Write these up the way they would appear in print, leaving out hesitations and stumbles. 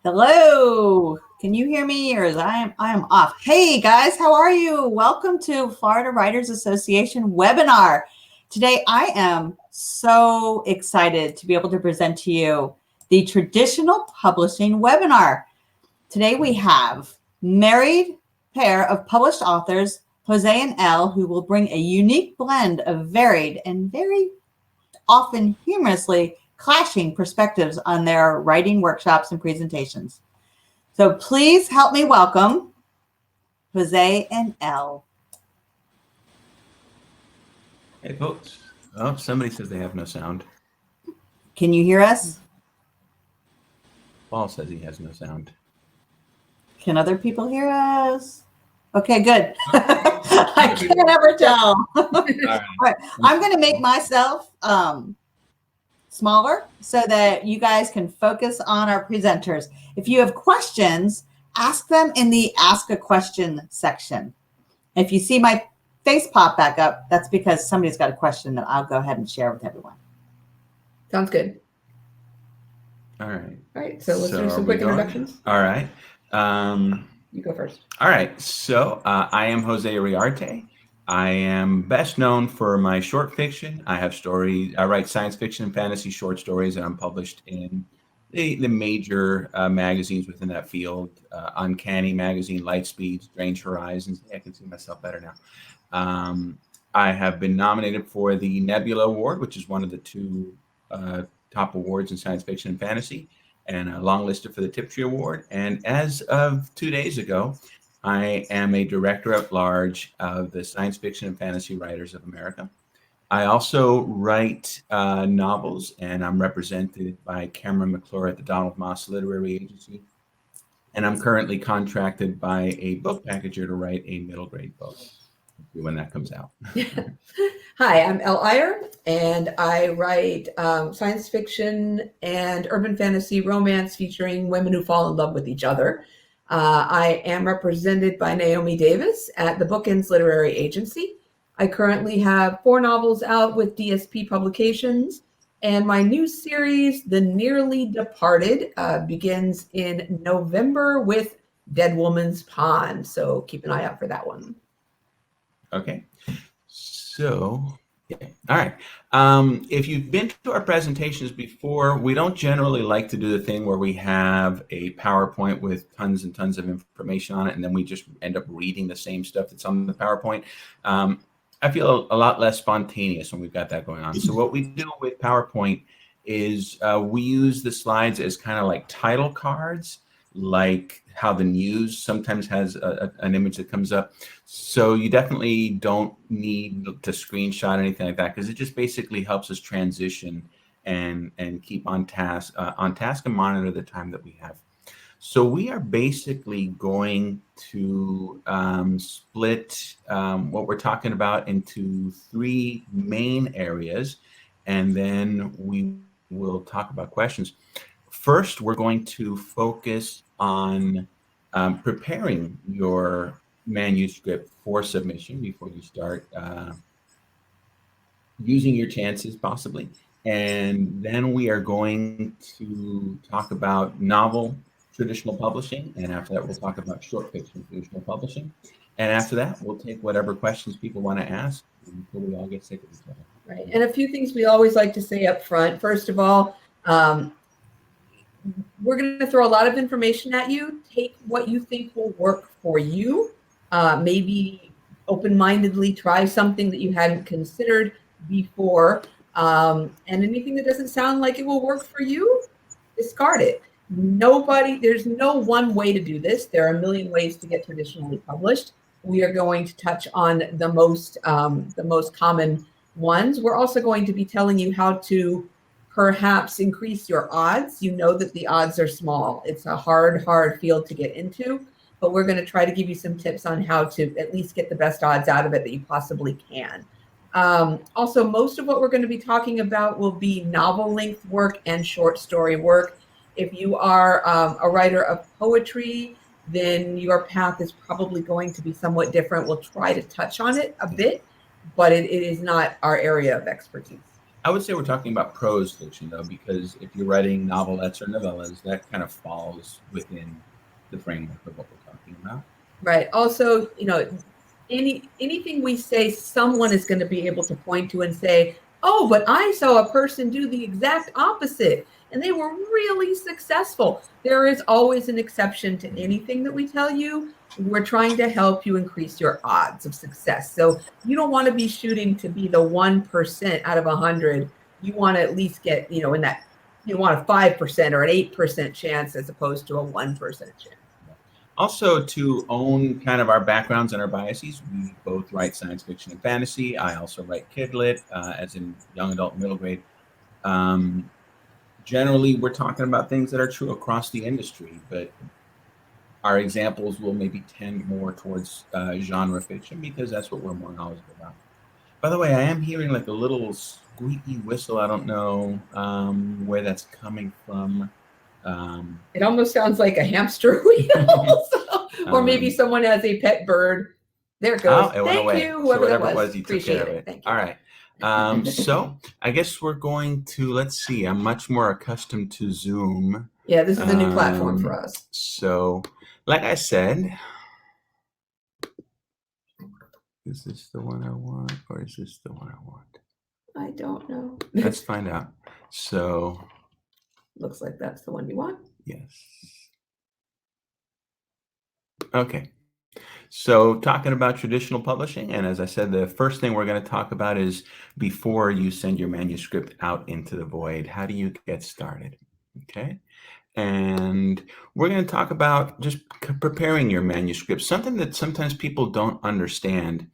Hello. Can you hear me, or is I am off? Hey guys, how are you? Welcome to Florida Writers Association webinar. Today I am so excited to be able to present to you the traditional publishing webinar. Today we have married pair of published authors, Jose and Elle, who will bring a unique blend of varied and very often humorously clashing perspectives on their writing workshops and presentations. So please help me welcome Jose and Elle. Hey folks. Oh, somebody says they have no sound. Can you hear us? Paul says he has no sound. Can other people hear us? Okay, good. I can't ever tell. All right. I'm going to make myself smaller so that you guys can focus on our presenters. If you have questions, ask them in the Ask a Question section. If you see my face pop back up, that's because somebody's got a question that I'll go ahead and share with everyone. Sounds good. All right. All right. So let's do some quick introductions. All right. You go first. All right. So I am Jose Iriarte. I am best known for my short fiction. I have stories. I write science fiction and fantasy short stories, and I'm published in the major magazines within that field. Uncanny Magazine, Lightspeed, Strange Horizons. I can see myself better now. I have been nominated for the Nebula Award, which is one of the two top awards in science fiction and fantasy, and longlisted for the Tiptree Award. And as of 2 days ago, I am a director at large of the Science Fiction and Fantasy Writers of America. I also write novels, and I'm represented by Cameron McClure at the Donald Moss Literary Agency. And I'm currently contracted by a book packager to write a middle grade book when that comes out. Hi, I'm Elle Iyer, and I write science fiction and urban fantasy romance featuring women who fall in love with each other. I am represented by Naomi Davis at the Bookends Literary Agency. I currently have 4 novels out with DSP Publications, and my new series, The Nearly Departed, begins in November with Dead Woman's Pond. So keep an eye out for that one. Okay. So, yeah. All right. If you've been to our presentations before, we don't generally like to do the thing where we have a PowerPoint with tons and tons of information on it, and then we just end up reading the same stuff that's on the PowerPoint. I feel a lot less spontaneous when we've got that going on. So what we do with PowerPoint is we use the slides as kind of like title cards, like how the news sometimes has an image that comes up. So you definitely don't need to screenshot anything like that, because it just basically helps us transition and keep on task and monitor the time that we have. So we are basically going to split what we're talking about into 3 main areas, and then we will talk about questions. First, we're going to focus on preparing your manuscript for submission before you start using your chances, possibly. And then we are going to talk about novel traditional publishing, and after that we'll talk about short fiction traditional publishing, and after that we'll take whatever questions people want to ask until we all get sick of each other. Right. And a few things we always like to say up front. First of all, we're going to throw a lot of information at you. Take what you think will work for you. Maybe open-mindedly try something that you hadn't considered before. And anything that doesn't sound like it will work for you, discard it. There's no one way to do this. There are a million ways to get traditionally published. We are going to touch on the most common ones. We're also going to be telling you how to perhaps increase your odds. You know that the odds are small. It's a hard field to get into, but we're going to try to give you some tips on how to at least get the best odds out of it that you possibly can. Also, most of what we're going to be talking about will be novel length work and short story work. If you are a writer of poetry, then your path is probably going to be somewhat different. We'll try to touch on it a bit, but it is not our area of expertise. I would say we're talking about prose fiction, though, because if you're writing novelettes or novellas, that kind of falls within the framework of what we're talking about. Right. Also, anything we say, someone is going to be able to point to and say, oh, but I saw a person do the exact opposite and they were really successful. There is always an exception to anything that we tell you. We're trying to help you increase your odds of success. So you don't want to be shooting to be the 1% out of 100. You want to at least get, in that, you want a 5% or an 8% chance as opposed to a 1% chance. Also, to own kind of our backgrounds and our biases, we both write science fiction and fantasy. I also write kidlit, as in young adult, middle grade. Generally, we're talking about things that are true across the industry, but our examples will maybe tend more towards genre fiction because that's what we're more knowledgeable about. By the way, I am hearing like a little squeaky whistle. I don't know where that's coming from. It almost sounds like a hamster wheel, or maybe someone has a pet bird. There it goes. Oh, it went Thank away. you, whoever so that was. You Appreciate took care it. of it. Thank you. All right. So I guess we're going to, let's see, I'm much more accustomed to Zoom. Yeah, this is a new platform for us. So like I said, is this the one I want or is this the one I want? I don't know. Let's find out. So looks like that's the one you want. Yes. Okay. So talking about traditional publishing, and as I said, the first thing we're going to talk about is before you send your manuscript out into the void, how do you get started? Okay. And we're going to talk about just preparing your manuscript. Something that sometimes people don't understand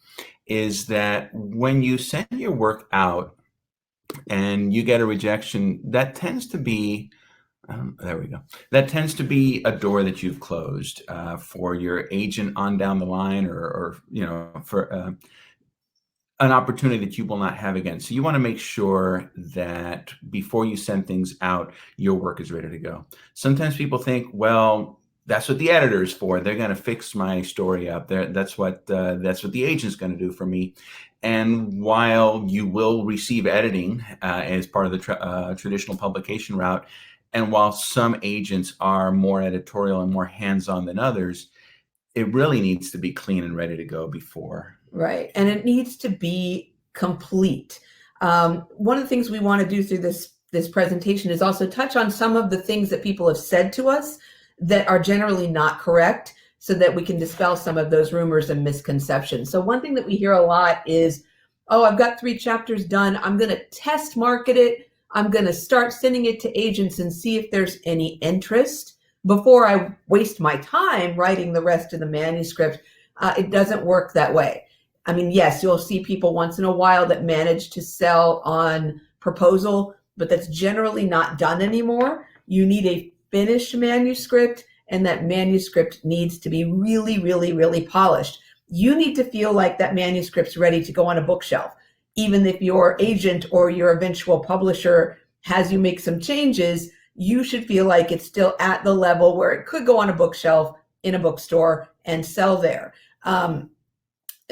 is that when you send your work out and you get a rejection, that tends to be there we go. That tends to be a door that you've closed for your agent on down the line, or for an opportunity that you will not have again. So you want to make sure that before you send things out, your work is ready to go. Sometimes people think, well, that's what the editor is for. They're going to fix my story up. That's what the agent's going to do for me. And while you will receive editing as part of the traditional publication route, and while some agents are more editorial and more hands-on than others, it really needs to be clean and ready to go before. Right. And it needs to be complete. One of the things we want to do through this presentation is also touch on some of the things that people have said to us that are generally not correct, so that we can dispel some of those rumors and misconceptions. So one thing that we hear a lot is, oh, I've got 3 chapters done. I'm going to test market it. I'm going to start sending it to agents and see if there's any interest before I waste my time writing the rest of the manuscript. It doesn't work that way. I mean, yes, you'll see people once in a while that manage to sell on proposal, but that's generally not done anymore. You need a finished manuscript, and that manuscript needs to be really, really, really polished. You need to feel like that manuscript's ready to go on a bookshelf. Even if your agent or your eventual publisher has you make some changes, you should feel like it's still at the level where it could go on a bookshelf in a bookstore and sell there.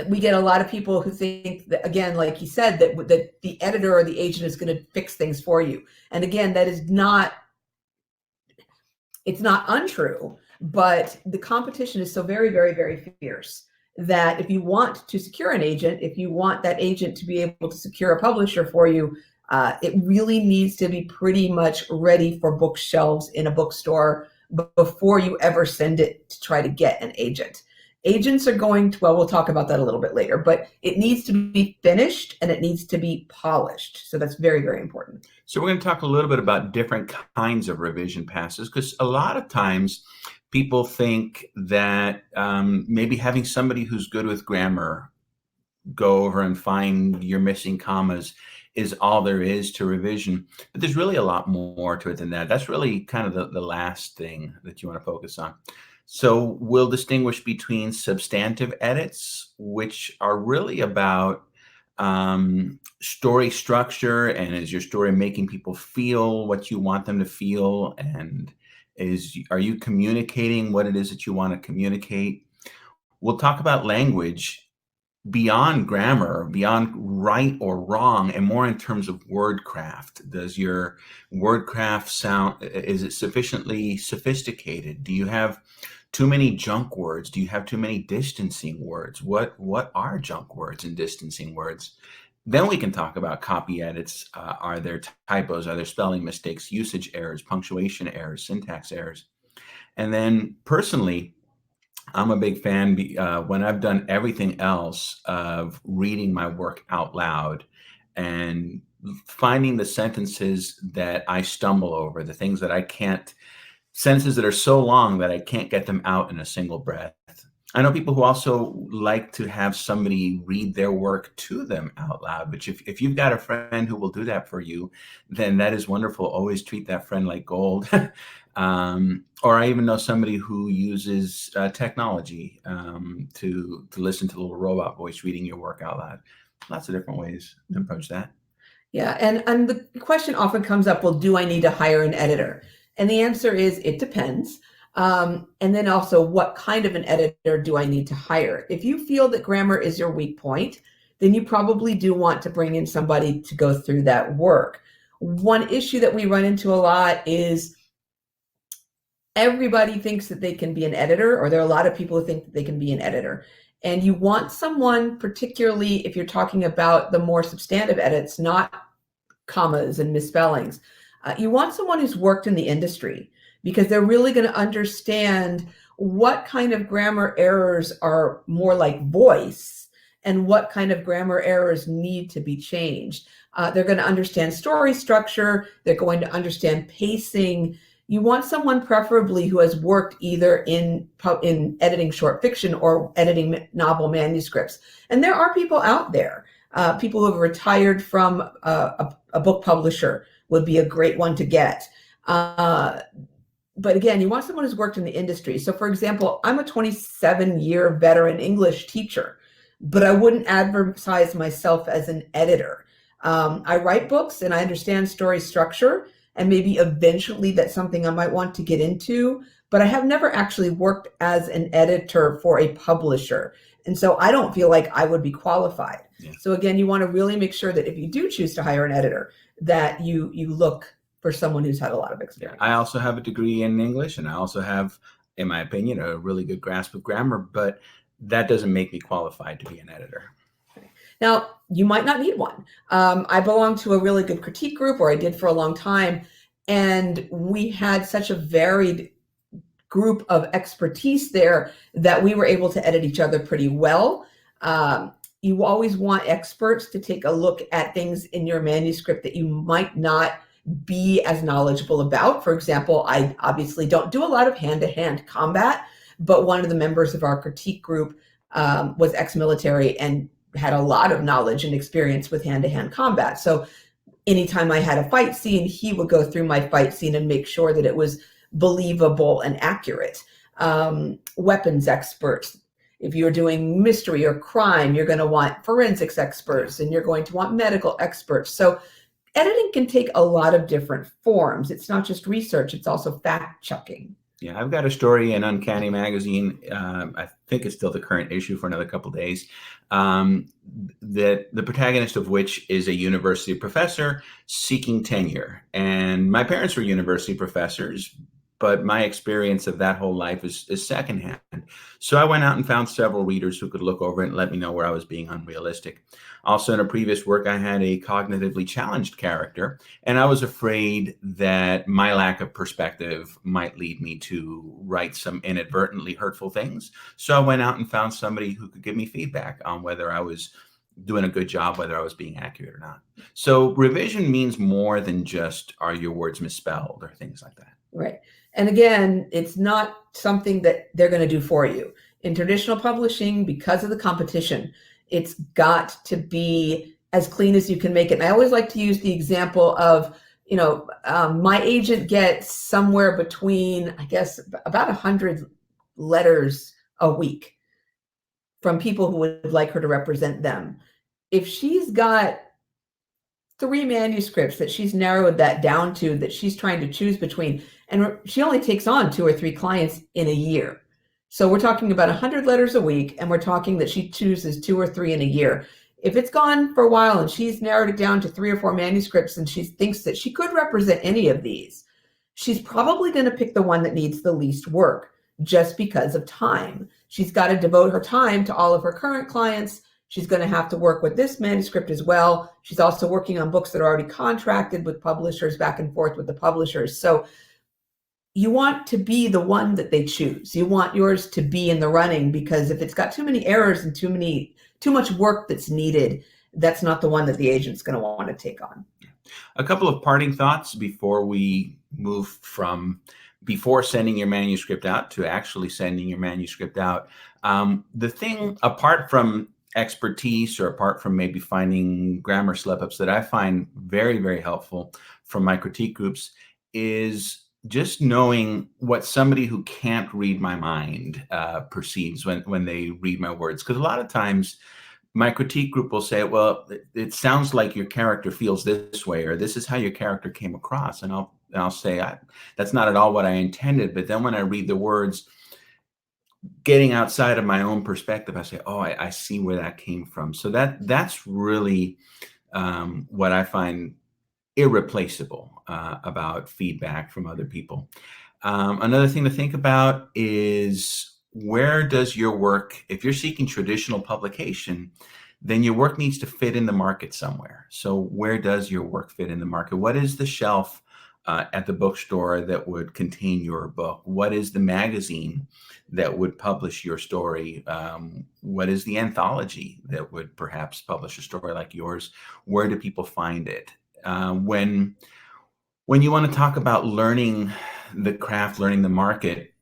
We get a lot of people who think that, again, like you said, that the editor or the agent is going to fix things for you. And again, that is not, it's not untrue, but the competition is so very, very, very fierce that if you want to secure an agent, if you want that agent to be able to secure a publisher for you, it really needs to be pretty much ready for bookshelves in a bookstore before you ever send it to try to get an agent. Agents are going to, well, we'll talk about that a little bit later, but it needs to be finished and it needs to be polished. So that's very, very important. So we're going to talk a little bit about different kinds of revision passes, because a lot of times people think that maybe having somebody who's good with grammar go over and find your missing commas is all there is to revision. But there's really a lot more to it than that. That's really kind of the last thing that you want to focus on. So we'll distinguish between substantive edits, which are really about story structure, and is your story making people feel what you want them to feel, and are you communicating what it is that you want to communicate? We'll talk about language, beyond grammar, beyond right or wrong, and more in terms of word craft. Does your word craft sound, is it sufficiently sophisticated? Do you have too many junk words? Do you have too many distancing words? What are junk words and distancing words? Then we can talk about copy edits. Are there typos? Are there spelling mistakes, usage errors, punctuation errors, syntax errors? And then personally, I'm a big fan when I've done everything else of reading my work out loud and finding the sentences that I stumble over, the things that I can't, sentences that are so long that I can't get them out in a single breath. I know people who also like to have somebody read their work to them out loud, but if you've got a friend who will do that for you, then that is wonderful. Always treat that friend like gold. Or I even know somebody who uses technology to listen to the little robot voice reading your work out loud. Lots of different ways to approach that. Yeah, and the question often comes up, well, do I need to hire an editor? And the answer is it depends. And then also, what kind of an editor do I need to hire? If you feel that grammar is your weak point, then you probably do want to bring in somebody to go through that work. One issue that we run into a lot is everybody thinks that they can be an editor, or there are a lot of people who think that they can be an editor. And you want someone, particularly if you're talking about the more substantive edits, not commas and misspellings, you want someone who's worked in the industry, because they're really going to understand what kind of grammar errors are more like voice and what kind of grammar errors need to be changed. They're going to understand story structure. They're going to understand pacing. You want someone preferably who has worked either in editing short fiction or editing novel manuscripts. And there are people out there, people who have retired from a book publisher would be a great one to get. But again, you want someone who's worked in the industry. So for example, I'm a 27-year veteran English teacher, but I wouldn't advertise myself as an editor. I write books and I understand story structure, and maybe eventually that's something I might want to get into, but I have never actually worked as an editor for a publisher. And so I don't feel like I would be qualified. Yeah. So again, you want to really make sure that if you do choose to hire an editor, that you look for someone who's had a lot of experience. I also have a degree in English, and I also have, in my opinion, a really good grasp of grammar, but that doesn't make me qualified to be an editor. Now, you might not need one. I belong to a really good critique group, or I did for a long time, and we had such a varied group of expertise there that we were able to edit each other pretty well. You always want experts to take a look at things in your manuscript that you might not be as knowledgeable about. For example, I obviously don't do a lot of hand-to-hand combat, but one of the members of our critique group was ex-military and had a lot of knowledge and experience with hand-to-hand combat. So anytime I had a fight scene, he would go through my fight scene and make sure that it was believable and accurate. Weapons experts. If you're doing mystery or crime, you're going to want forensics experts, and you're going to want medical experts. So editing can take a lot of different forms. It's not just research, it's also fact-checking. Yeah, I've got a story in Uncanny Magazine. I think it's still the current issue for another couple of days. That the protagonist of which is a university professor seeking tenure. And my parents were university professors, but my experience of that whole life is secondhand. So I went out and found several readers who could look over it and let me know where I was being unrealistic. Also, in a previous work, I had a cognitively challenged character, and I was afraid that my lack of perspective might lead me to write some inadvertently hurtful things. So I went out and found somebody who could give me feedback on whether I was doing a good job, whether I was being accurate or not. So revision means more than just, are your words misspelled or things like that. Right. And again, it's not something that they're going to do for you. In traditional publishing, because of the competition, it's got to be as clean as you can make it. And I always like to use the example of, my agent gets somewhere between, I guess, about 100 letters a week from people who would like her to represent them. If she's got 3 manuscripts that she's narrowed that down to, that she's trying to choose between, and she only takes on 2 or 3 clients in a year, So we're talking about 100 letters a week, and we're talking that she chooses 2 or 3 in a year. If it's gone for a while and she's narrowed it down to 3 or 4 manuscripts and she thinks that she could represent any of these, she's probably going to pick the one that needs the least work just because of time. She's got to devote her time to all of her current clients. She's going to have to work with this manuscript as well. She's also working on books that are already contracted with publishers, back and forth with the publishers. So you want to be the one that they choose. You want yours to be in the running, because if it's got too many errors and too much work that's needed, that's not the one that the agent's going to want to take on. A couple of parting thoughts before we move from before sending your manuscript out to actually sending your manuscript out. The thing, apart from expertise or apart from maybe finding grammar slip-ups, that I find very, very helpful from my critique groups is just knowing what somebody who can't read my mind perceives when they read my words. Because a lot of times my critique group will say, well, it sounds like your character feels this way, or this is how your character came across. And I'll say, that's not at all what I intended. But then when I read the words, getting outside of my own perspective, I say, oh, I see where that came from. So that's really what I find irreplaceable about feedback from other people. Another thing to think about is, where does your work, if you're seeking traditional publication, then your work needs to fit in the market somewhere. So where does your work fit in the market? What is the shelf at the bookstore that would contain your book? What is the magazine that would publish your story? What is the anthology that would perhaps publish a story like yours? Where do people find it? When you want to talk about learning the craft, learning the market,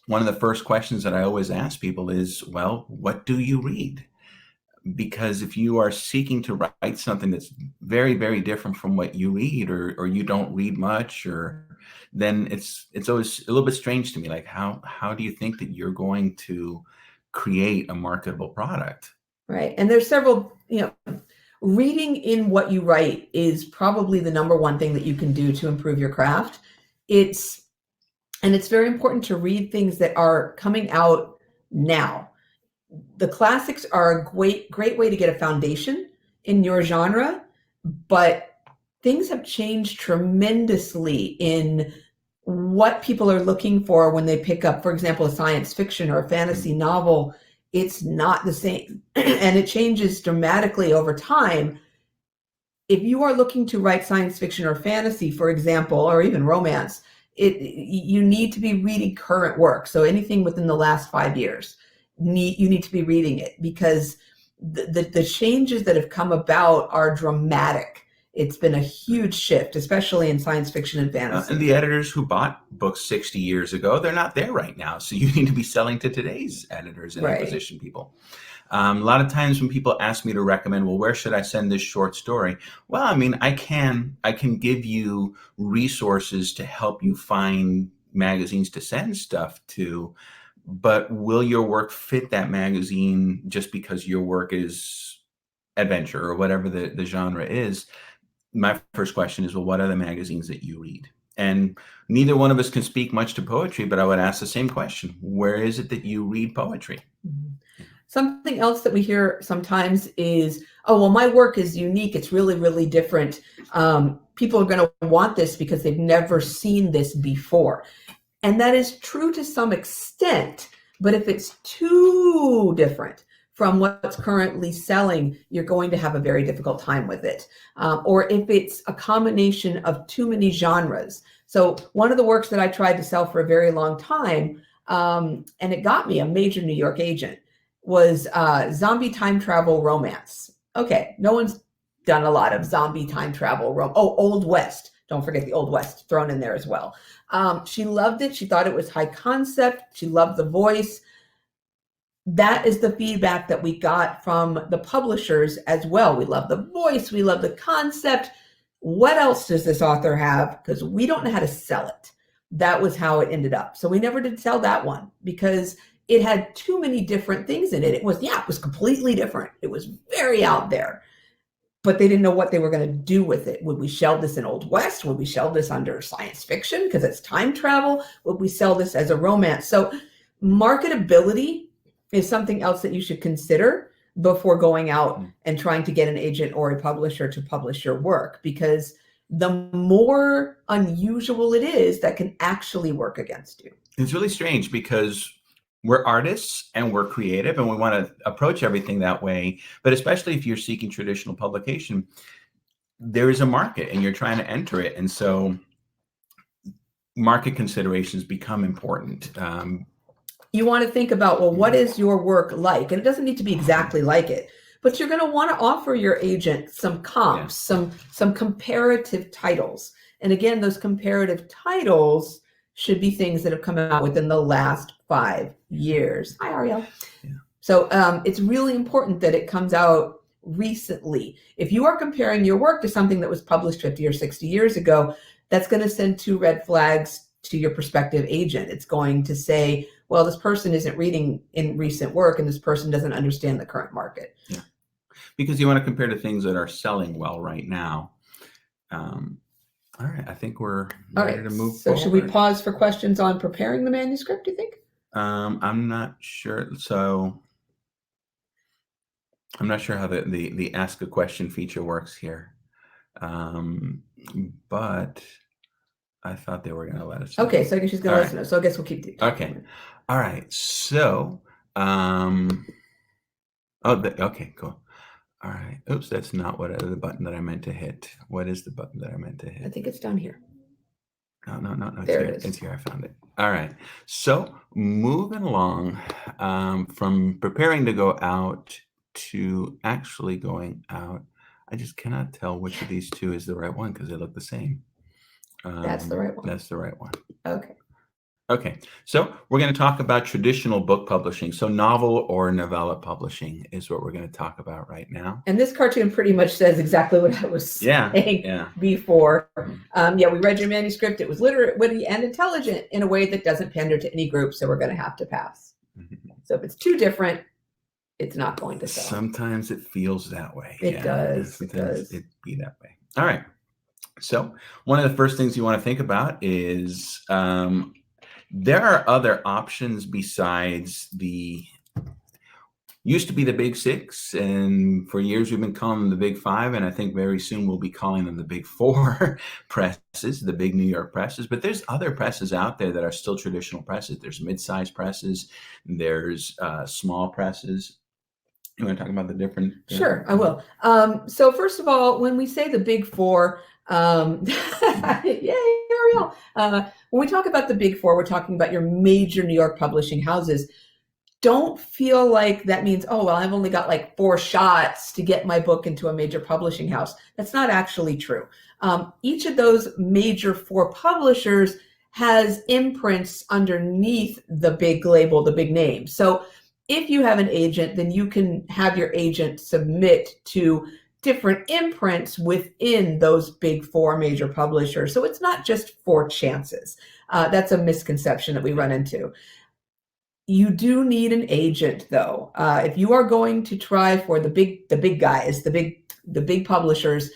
one of the first questions that I always ask people is, well, what do you read? Because if you are seeking to write something that's very, very different from what you read, or you don't read much, then it's always a little bit strange to me. Like, how do you think that you're going to create a marketable product? Right. And there's several, reading in what you write is probably the number one thing that you can do to improve your craft. It's very important to read things that are coming out now. The classics are a great way to get a foundation in your genre, but things have changed tremendously in what people are looking for when they pick up, for example, a science fiction or a fantasy novel. It's not the same, and it changes dramatically over time. If you are looking to write science fiction or fantasy, for example, or even romance, you need to be reading current work. So anything within the last 5 years, you need to be reading it, because the changes that have come about are dramatic. It's been a huge shift, especially in science fiction and fantasy. And the editors who bought books 60 years ago, they're not there right now. So you need to be selling to today's editors and acquisition people. A lot of times when people ask me to recommend, well, where should I send this short story? Well, I mean, I can give you resources to help you find magazines to send stuff to, but will your work fit that magazine just because your work is adventure or whatever the genre is? My first question is, well, what are the magazines that you read? And neither one of us can speak much to poetry, but I would ask the same question. Where is it that you read poetry? Mm-hmm. Something else that we hear sometimes is, oh, well, my work is unique. It's really, really different. People are going to want this because they've never seen this before. And that is true to some extent. But if it's too different from what's currently selling, you're going to have a very difficult time with it. Or if it's a combination of too many genres. So one of the works that I tried to sell for a very long time, and it got me a major New York agent, was zombie time travel romance. Okay, no one's done a lot of zombie time travel. Old West. Don't forget the Old West thrown in there as well. She loved it. She thought it was high concept. She loved the voice. That is the feedback that we got from the publishers as well. We love the voice. We love the concept. What else does this author have? Because we don't know how to sell it. That was how it ended up. So we never did sell that one because it had too many different things in it. It was completely different. It was very out there, but they didn't know what they were going to do with it. Would we shelve this in Old West? Would we shelve this under science fiction because it's time travel? Would we sell this as a romance? So Marketability is something else that you should consider before going out and trying to get an agent or a publisher to publish your work, because the more unusual it is, that can actually work against you. It's really strange because we're artists and we're creative and we want to approach everything that way. But especially if you're seeking traditional publication, there is a market and you're trying to enter it. And so market considerations become important. You want to think about, well, what is your work like? And it doesn't need to be exactly like it, but you're going to want to offer your agent some comps, some comparative titles. And again, those comparative titles should be things that have come out within the last 5 years. Hi, Ariel. Yeah. So it's really important that it comes out recently. If you are comparing your work to something that was published 50 or 60 years ago, that's going to send 2 red flags to your prospective agent. It's going to say, well, this person isn't reading in recent work and this person doesn't understand the current market. Yeah, because you want to compare to things that are selling well right now. All right, I think we're ready to move forward. So should we pause for questions on preparing the manuscript, do you think? I'm not sure. So I'm not sure how the ask a question feature works here. But I thought they were going to let us know. Okay, so I guess she's going to let us know. So I guess we'll keep the Okay. All right. So, okay, cool. All right. Oops, that's not what the button that I meant to hit. What is the button that I meant to hit? I think it's down here. No. There it is. It's here. I found it. All right. So moving along from preparing to go out to actually going out, I just cannot tell which of these two is the right one because they look the same. That's the right one. That's the right one. Okay. Okay, so we're going to talk about traditional book publishing. So novel or novella publishing is what we're going to talk about right now. And this cartoon pretty much says exactly what I was saying before. We read your manuscript. It was literate, witty, and intelligent in a way that doesn't pander to any group, so we're going to have to pass. So if it's too different, it's not going to sell. Sometimes it feels that way. It does. Sometimes it be that way. All right. So one of the first things you want to think about is there are other options besides used to be the big 6, and for years we've been calling them the big 5, and I think very soon we'll be calling them the big 4 presses, the big New York presses. But there's other presses out there that are still traditional presses. There's mid-sized presses. There's small presses. You want to talk about the different? Sure, I will. So first of all, when we say the big 4, yay, Ariel. When we talk about the big 4, we're talking about your major New York publishing houses. Don't feel like that means, oh, well, I've only got like 4 shots to get my book into a major publishing house. That's not actually true. Each of those major 4 publishers has imprints underneath the big label, the big name. So if you have an agent, then you can have your agent submit to different imprints within those big 4 major publishers. So it's not just 4 chances. That's a misconception that we run into. You do need an agent, though. If you are going to try for the big guys, the big publishers,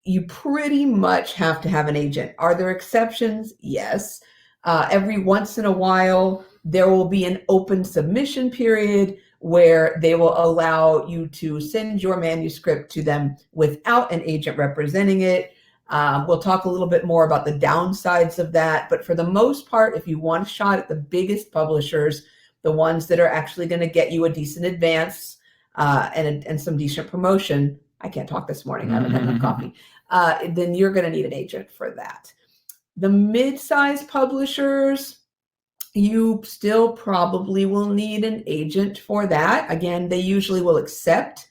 you pretty much have to have an agent. Are there exceptions? Yes. Every once in a while, there will be an open submission period where they will allow you to send your manuscript to them without an agent representing it. We'll talk a little bit more about the downsides of that. But for the most part, if you want a shot at the biggest publishers, the ones that are actually going to get you a decent advance and some decent promotion, I can't talk this morning, I haven't had enough coffee, then you're going to need an agent for that. The mid-sized publishers, you still probably will need an agent for that. Again, they usually will accept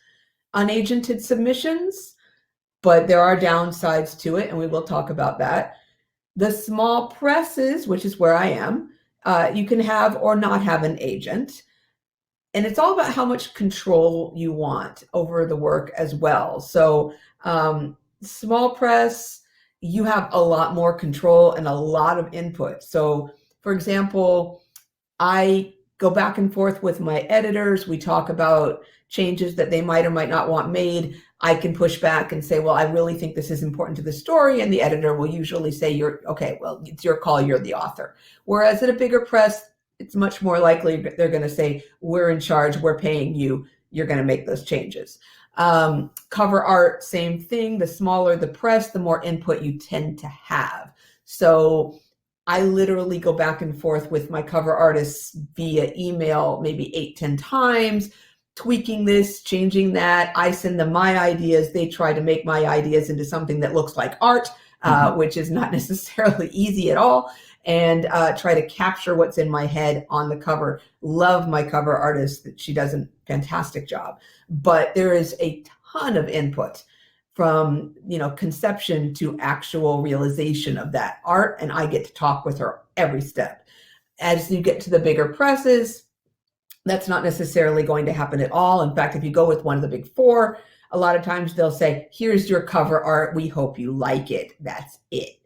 unagented submissions, but there are downsides to it, and we will talk about that. The small presses, which is where I am, you can have or not have an agent. And it's all about how much control you want over the work as well. So small press, you have a lot more control and a lot of input. So for example, I go back and forth with my editors. We talk about changes that they might or might not want made. I can push back and say, well, I really think this is important to the story. And the editor will usually say, okay, well, it's your call. You're the author. Whereas at a bigger press, it's much more likely they're going to say, we're in charge, we're paying you, you're going to make those changes. Cover art, same thing. The smaller the press, the more input you tend to have. So I literally go back and forth with my cover artists via email, maybe 8-10 times, tweaking this, changing that. I send them my ideas. They try to make my ideas into something that looks like art, which is not necessarily easy at all, and try to capture what's in my head on the cover. Love my cover artist. She does a fantastic job. But there is a ton of input from, you know, conception to actual realization of that art, and I get to talk with her every step. As you get to the bigger presses, that's not necessarily going to happen at all. In fact, if you go with one of the big four, a lot of times they'll say, here's your cover art, we hope you like it. That's it.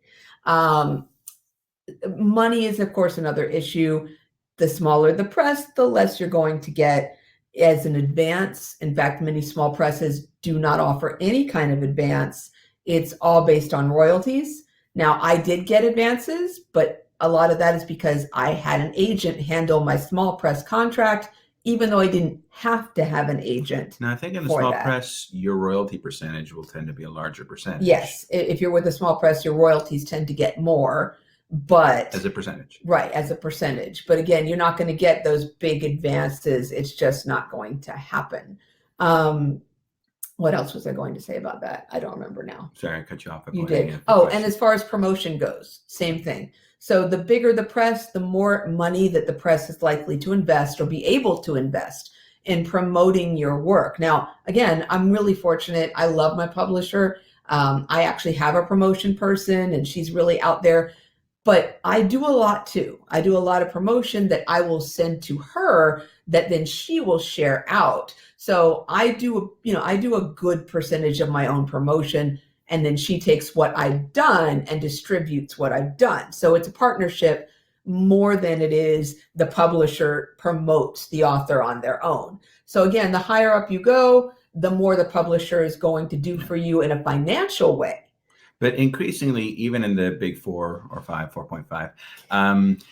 Money is, of course, another issue. The smaller the press, the less you're going to get as an advance. In fact, many small presses do not offer any kind of advance. It's all based on royalties. Now, I did get advances, but a lot of that is because I had an agent handle my small press contract, even though I didn't have to have an agent. Now, I think in the small press, your royalty percentage will tend to be a larger percentage. Yes. If you're with a small press, your royalties tend to get more. But as a percentage, right, as a percentage. But again, you're not going to get those big advances. It's just not going to happen. What else was I going to say about that? I don't remember now. Sorry, I cut you off. You did. Oh, and as far as promotion goes, same thing. So the bigger the press, the more money that the press is likely to invest or be able to invest in promoting your work. Now, again, I'm really fortunate. I love my publisher. I actually have a promotion person, and she's really out there. But I do a lot too. I do a lot of promotion that I will send to her that then she will share out. So I do a good percentage of my own promotion, and then she takes what I've done and distributes what I've done. So it's a partnership more than it is the publisher promotes the author on their own. So again, the higher up you go, the more the publisher is going to do for you in a financial way. But increasingly, even in the big 4 or 5, 4.5,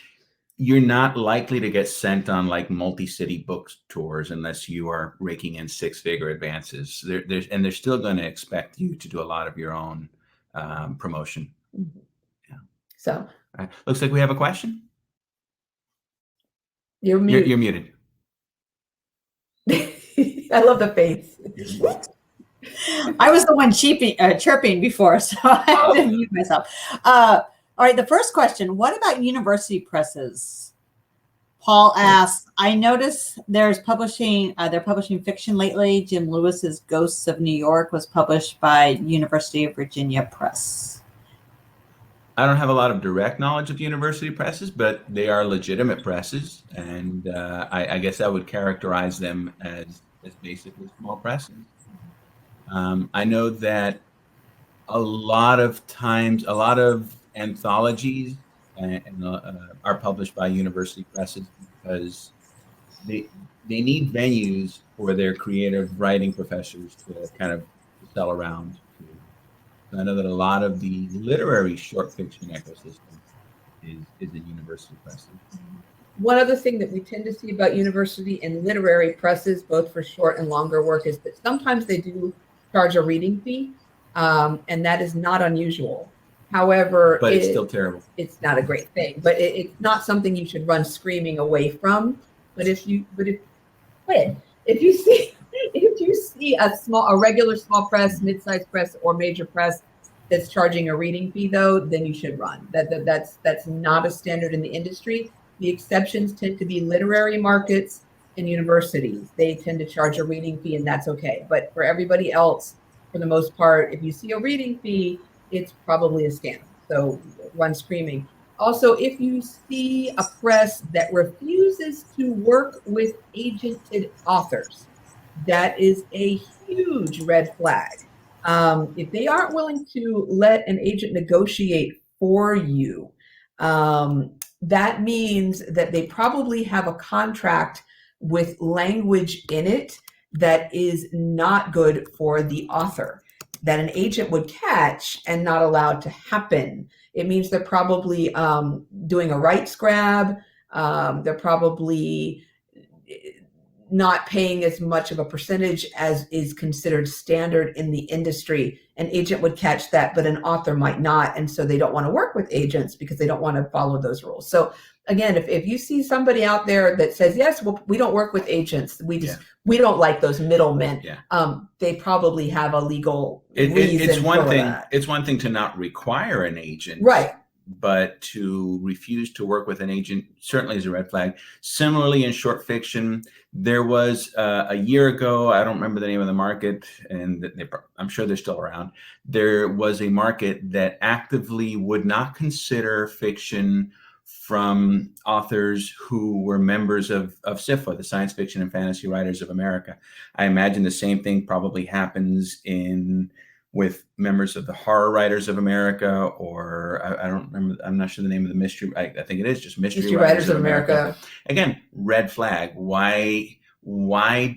you're not likely to get sent on like multi-city book tours unless you are raking in 6-figure advances. They're still going to expect you to do a lot of your own promotion. Mm-hmm. Yeah. So looks like we have a question. You're muted. You're muted. I love the face. I was the one chirping before, so I had to mute myself. All right, the first question, what about university presses? Paul asks, I noticed they're publishing fiction lately. Jim Lewis's Ghosts of New York was published by University of Virginia Press. I don't have a lot of direct knowledge of university presses, but they are legitimate presses, and I guess I would characterize them as basically small presses. I know that a lot of times, a lot of anthologies are published by university presses because they need venues for their creative writing professors to kind of sell around to. I know that a lot of the literary short fiction ecosystem is in university presses. One other thing that we tend to see about university and literary presses, both for short and longer work, is that sometimes they do charge a reading fee, and that is not unusual. However, but it's still terrible. It's not a great thing, but it's not something you should run screaming away from. But if you see a regular small press, mid-sized press, or major press that's charging a reading fee, though, then you should run. That's not a standard in the industry. The exceptions tend to be literary markets and universities. They tend to charge a reading fee, and that's okay. But for everybody else, for the most part, if you see a reading fee, it's probably a scam. So run screaming. Also, if you see a press that refuses to work with agented authors, that is a huge red flag. If they aren't willing to let an agent negotiate for you, that means that they probably have a contract with language in it that is not good for the author, that an agent would catch and not allow to happen. It means they're probably doing a rights grab. They're probably not paying as much of a percentage as is considered standard in the industry. An agent would catch that, but an author might not. And so they don't want to work with agents because they don't want to follow those rules. So again, if you see somebody out there that says, yes, well, we don't work with agents, we don't like those middlemen, they probably have a legal reason it's one for thing. that. It's one thing to not require an agent. Right. But to refuse to work with an agent certainly is a red flag. Similarly, in short fiction, there was a year ago, I don't remember the name of the market, and I'm sure they're still around. There was a market that actively would not consider fiction from authors who were members of SFWA, the Science Fiction and Fantasy Writers of America. I imagine the same thing probably happens with members of the Horror Writers of America, or I don't remember, I'm not sure the name of the mystery. I think it is just Mystery Writers of America. Again, red flag. Why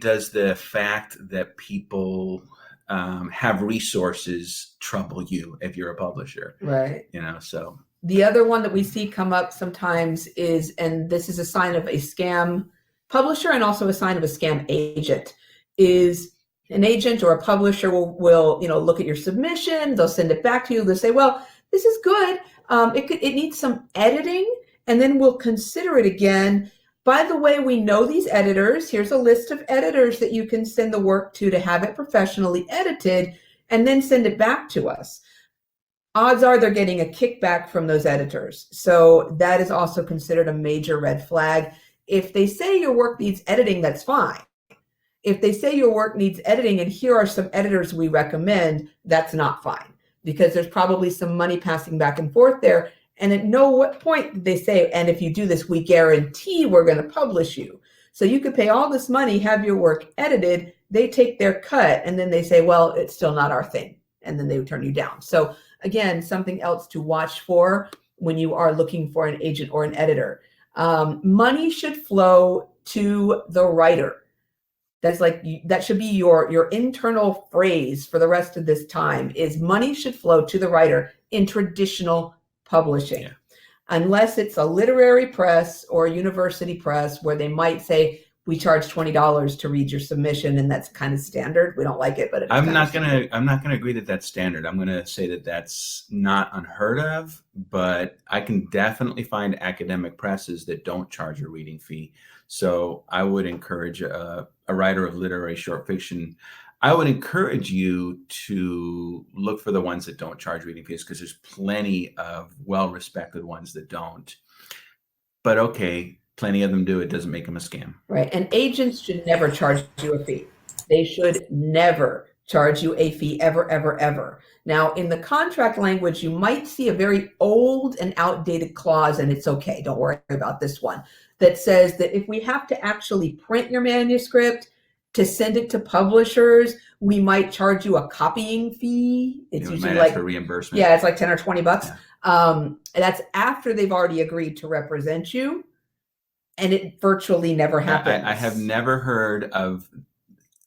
does the fact that people have resources trouble you if you're a publisher? Right. So. The other one that we see come up sometimes is, and this is a sign of a scam publisher and also a sign of a scam agent, is an agent or a publisher will look at your submission, they'll send it back to you, they'll say, well, this is good, it needs some editing, and then we'll consider it again. By the way, we know these editors. Here's a list of editors that you can send the work to have it professionally edited, and then send it back to us. Odds are they're getting a kickback from those editors. So that is also considered a major red flag. If they say your work needs editing, that's fine. If they say your work needs editing and here are some editors we recommend, that's not fine, because there's probably some money passing back and forth there. And at no point did they say, and if you do this, we guarantee we're going to publish you. So you could pay all this money, have your work edited, they take their cut, and then they say, well, it's still not our thing. And then they would turn you down. So again, something else to watch for when you are looking for an agent or an editor. Money should flow to the writer. That should be your internal phrase for the rest of this time, is money should flow to the writer in traditional publishing. Unless it's a literary press or a university press where they might say, we charge $20 to read your submission, and that's kind of standard. We don't like it, but I'm not gonna agree that that's standard. I'm gonna say that that's not unheard of, but I can definitely find academic presses that don't charge a reading fee. So I would encourage a writer of literary short fiction, I would encourage you to look for the ones that don't charge reading fees, because there's plenty of well-respected ones that don't. But okay, plenty of them do. It doesn't make them a scam. Right. And agents should never charge you a fee. They should never charge you a fee, ever, ever, ever. Now, in the contract language, you might see a very old and outdated clause, and it's okay, don't worry about this one, that says that if we have to actually print your manuscript to send it to publishers, we might charge you a copying fee. It's usually like for reimbursement. Yeah, it's like 10 or 20 bucks. Yeah. That's after they've already agreed to represent you. And it virtually never happens. I have never heard of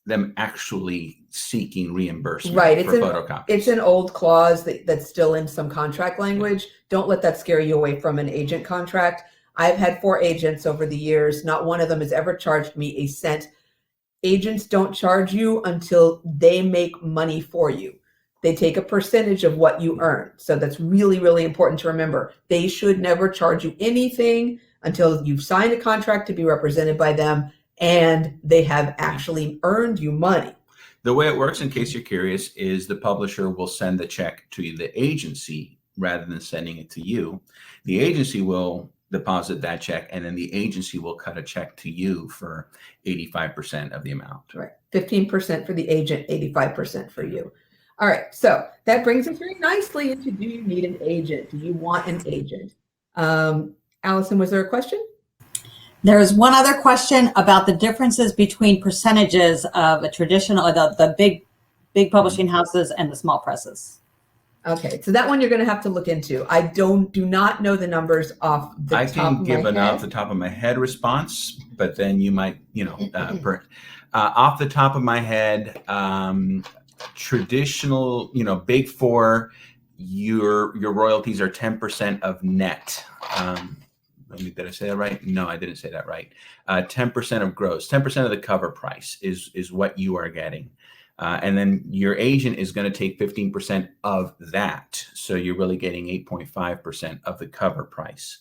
them actually seeking reimbursement for photocopies. It's an old clause that's still in some contract language. Don't let that scare you away from an agent contract. I've had 4 agents over the years. Not one of them has ever charged me a cent. Agents don't charge you until they make money for you. They take a percentage of what you earn. So that's really, really important to remember. They should never charge you anything until you've signed a contract to be represented by them and they have actually earned you money. The way it works, in case you're curious, is the publisher will send the check to the agency rather than sending it to you. The agency will deposit that check, and then the agency will cut a check to you for 85% of the amount. Right. 15% for the agent, 85% for you. All right. So that brings us very nicely into, do you need an agent? Do you want an agent? Allison, was there a question? There's one other question about the differences between percentages of a traditional, the big publishing houses and the small presses. Okay, so that one you're going to have to look into. I do not know the numbers off the top of my head. I can give an off the top of my head response, but then you might, off the top of my head, traditional, big 4, your royalties are 10% of net. Did I say that right? No, I didn't say that right. 10% of gross, 10% of the cover price is what you are getting. And then your agent is going to take 15% of that. So you're really getting 8.5% of the cover price.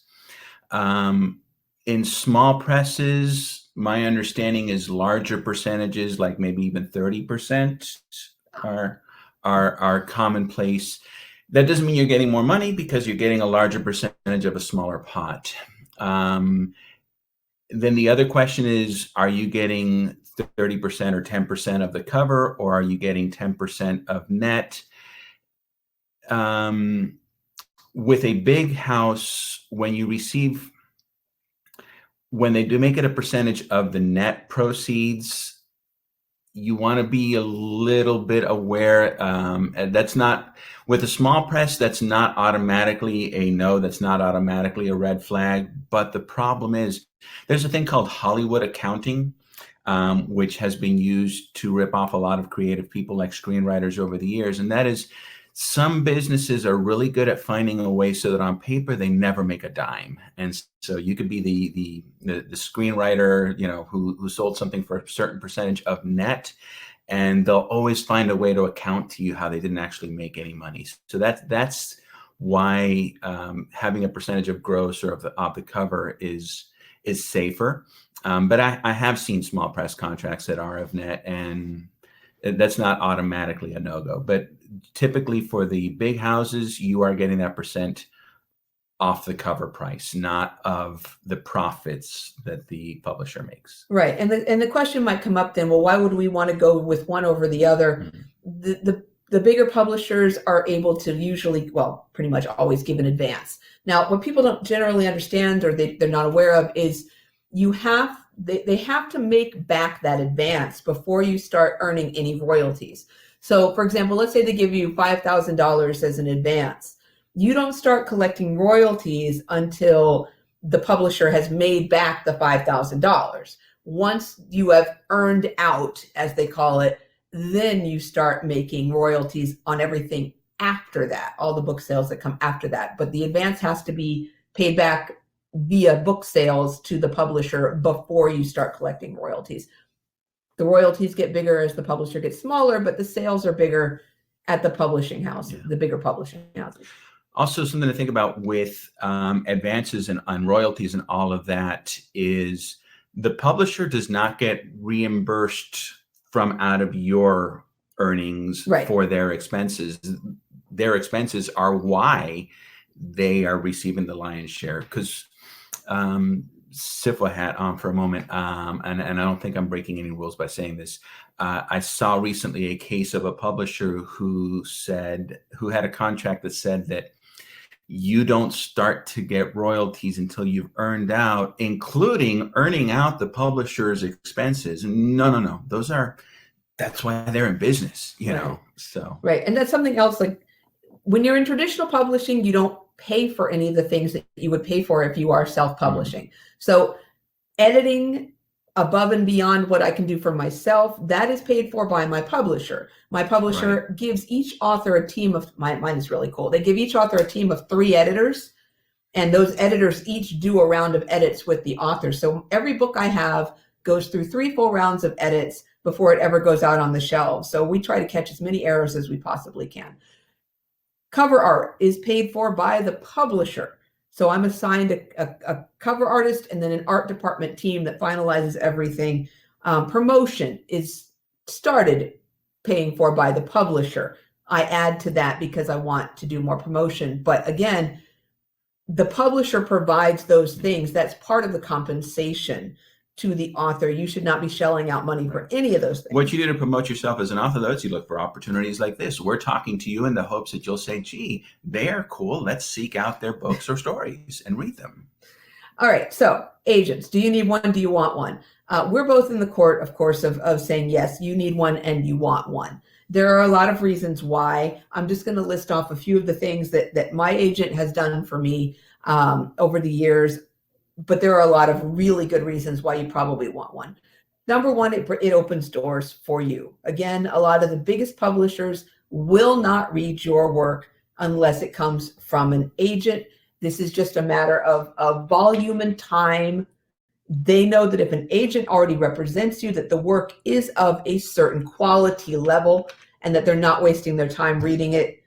In small presses, my understanding is larger percentages, like maybe even 30% are commonplace. That doesn't mean you're getting more money because you're getting a larger percentage of a smaller pot. Then the other question is, are you getting 30% or 10% of the cover, or are you getting 10% of net? With a big house, when they do make it a percentage of the net proceeds, you want to be a little bit aware. That's not, with a small press, that's not automatically a no, that's not automatically a red flag. But the problem is there's a thing called Hollywood accounting, which has been used to rip off a lot of creative people like screenwriters over the years. And that is, some businesses are really good at finding a way so that on paper they never make a dime. And so you could be the screenwriter, who sold something for a certain percentage of net, and they'll always find a way to account to you how they didn't actually make any money. So that's why having a percentage of gross or of the cover is safer. But I have seen small press contracts that are of net, and that's not automatically a no-go. But typically for the big houses, you are getting that percent off the cover price, not of the profits that the publisher makes. Right. And the question might come up then, well, why would we want to go with one over the other? Mm-hmm. The bigger publishers are able to usually, well, pretty much always give an advance. Now, what people don't generally understand, or they're not aware of, is they have to make back that advance before you start earning any royalties. So for example, let's say they give you $5,000 as an advance. You don't start collecting royalties until the publisher has made back the $5,000. Once you have earned out, as they call it, then you start making royalties on everything after that, all the book sales that come after that. But the advance has to be paid back via book sales to the publisher before you start collecting royalties. The royalties get bigger as the publisher gets smaller, but the sales are bigger at the publishing house, the bigger publishing houses. Also, something to think about with advances and royalties and all of that is the publisher does not get reimbursed from out of your earnings for their expenses. Their expenses are why they are receiving the lion's share. Because SIFWA hat on for a moment, and I don't think I'm breaking any rules by saying this. I saw recently a case of a publisher who had a contract that said that you don't start to get royalties until you've earned out, including earning out the publisher's expenses. No. That's why they're in business, you know. So and that's something else. Like when you're in traditional publishing, you don't pay for any of the things that you would pay for if you are self-publishing. So editing above and beyond what I can do for myself, that is paid for by my publisher. My publisher gives each author a team of, mine is really cool. They give each author a team of 3 editors, and those editors each do a round of edits with the author. So every book I have goes through 3 full rounds of edits before it ever goes out on the shelves. So we try to catch as many errors as we possibly can. Cover art is paid for by the publisher. So I'm assigned a cover artist and then an art department team that finalizes everything. Promotion is started paying for by the publisher. I add to that because I want to do more promotion. But again, the publisher provides those things. That's part of the compensation to the author. You should not be shelling out money for any of those things. What you do to promote yourself as an author, though, is you look for opportunities like this. We're talking to you in the hopes that you'll say, gee, they're cool. Let's seek out their books or stories and read them. All right. So agents, do you need one? Do you want one? We're both in the court, of course, of saying, yes, you need one and you want one. There are a lot of reasons why. I'm just going to list off a few of the things that my agent has done for me over the years. But there are a lot of really good reasons why you probably want one. Number one, it opens doors for you. Again, a lot of the biggest publishers will not read your work unless it comes from an agent. This is just a matter of volume and time. They know that if an agent already represents you, that the work is of a certain quality level and that they're not wasting their time reading it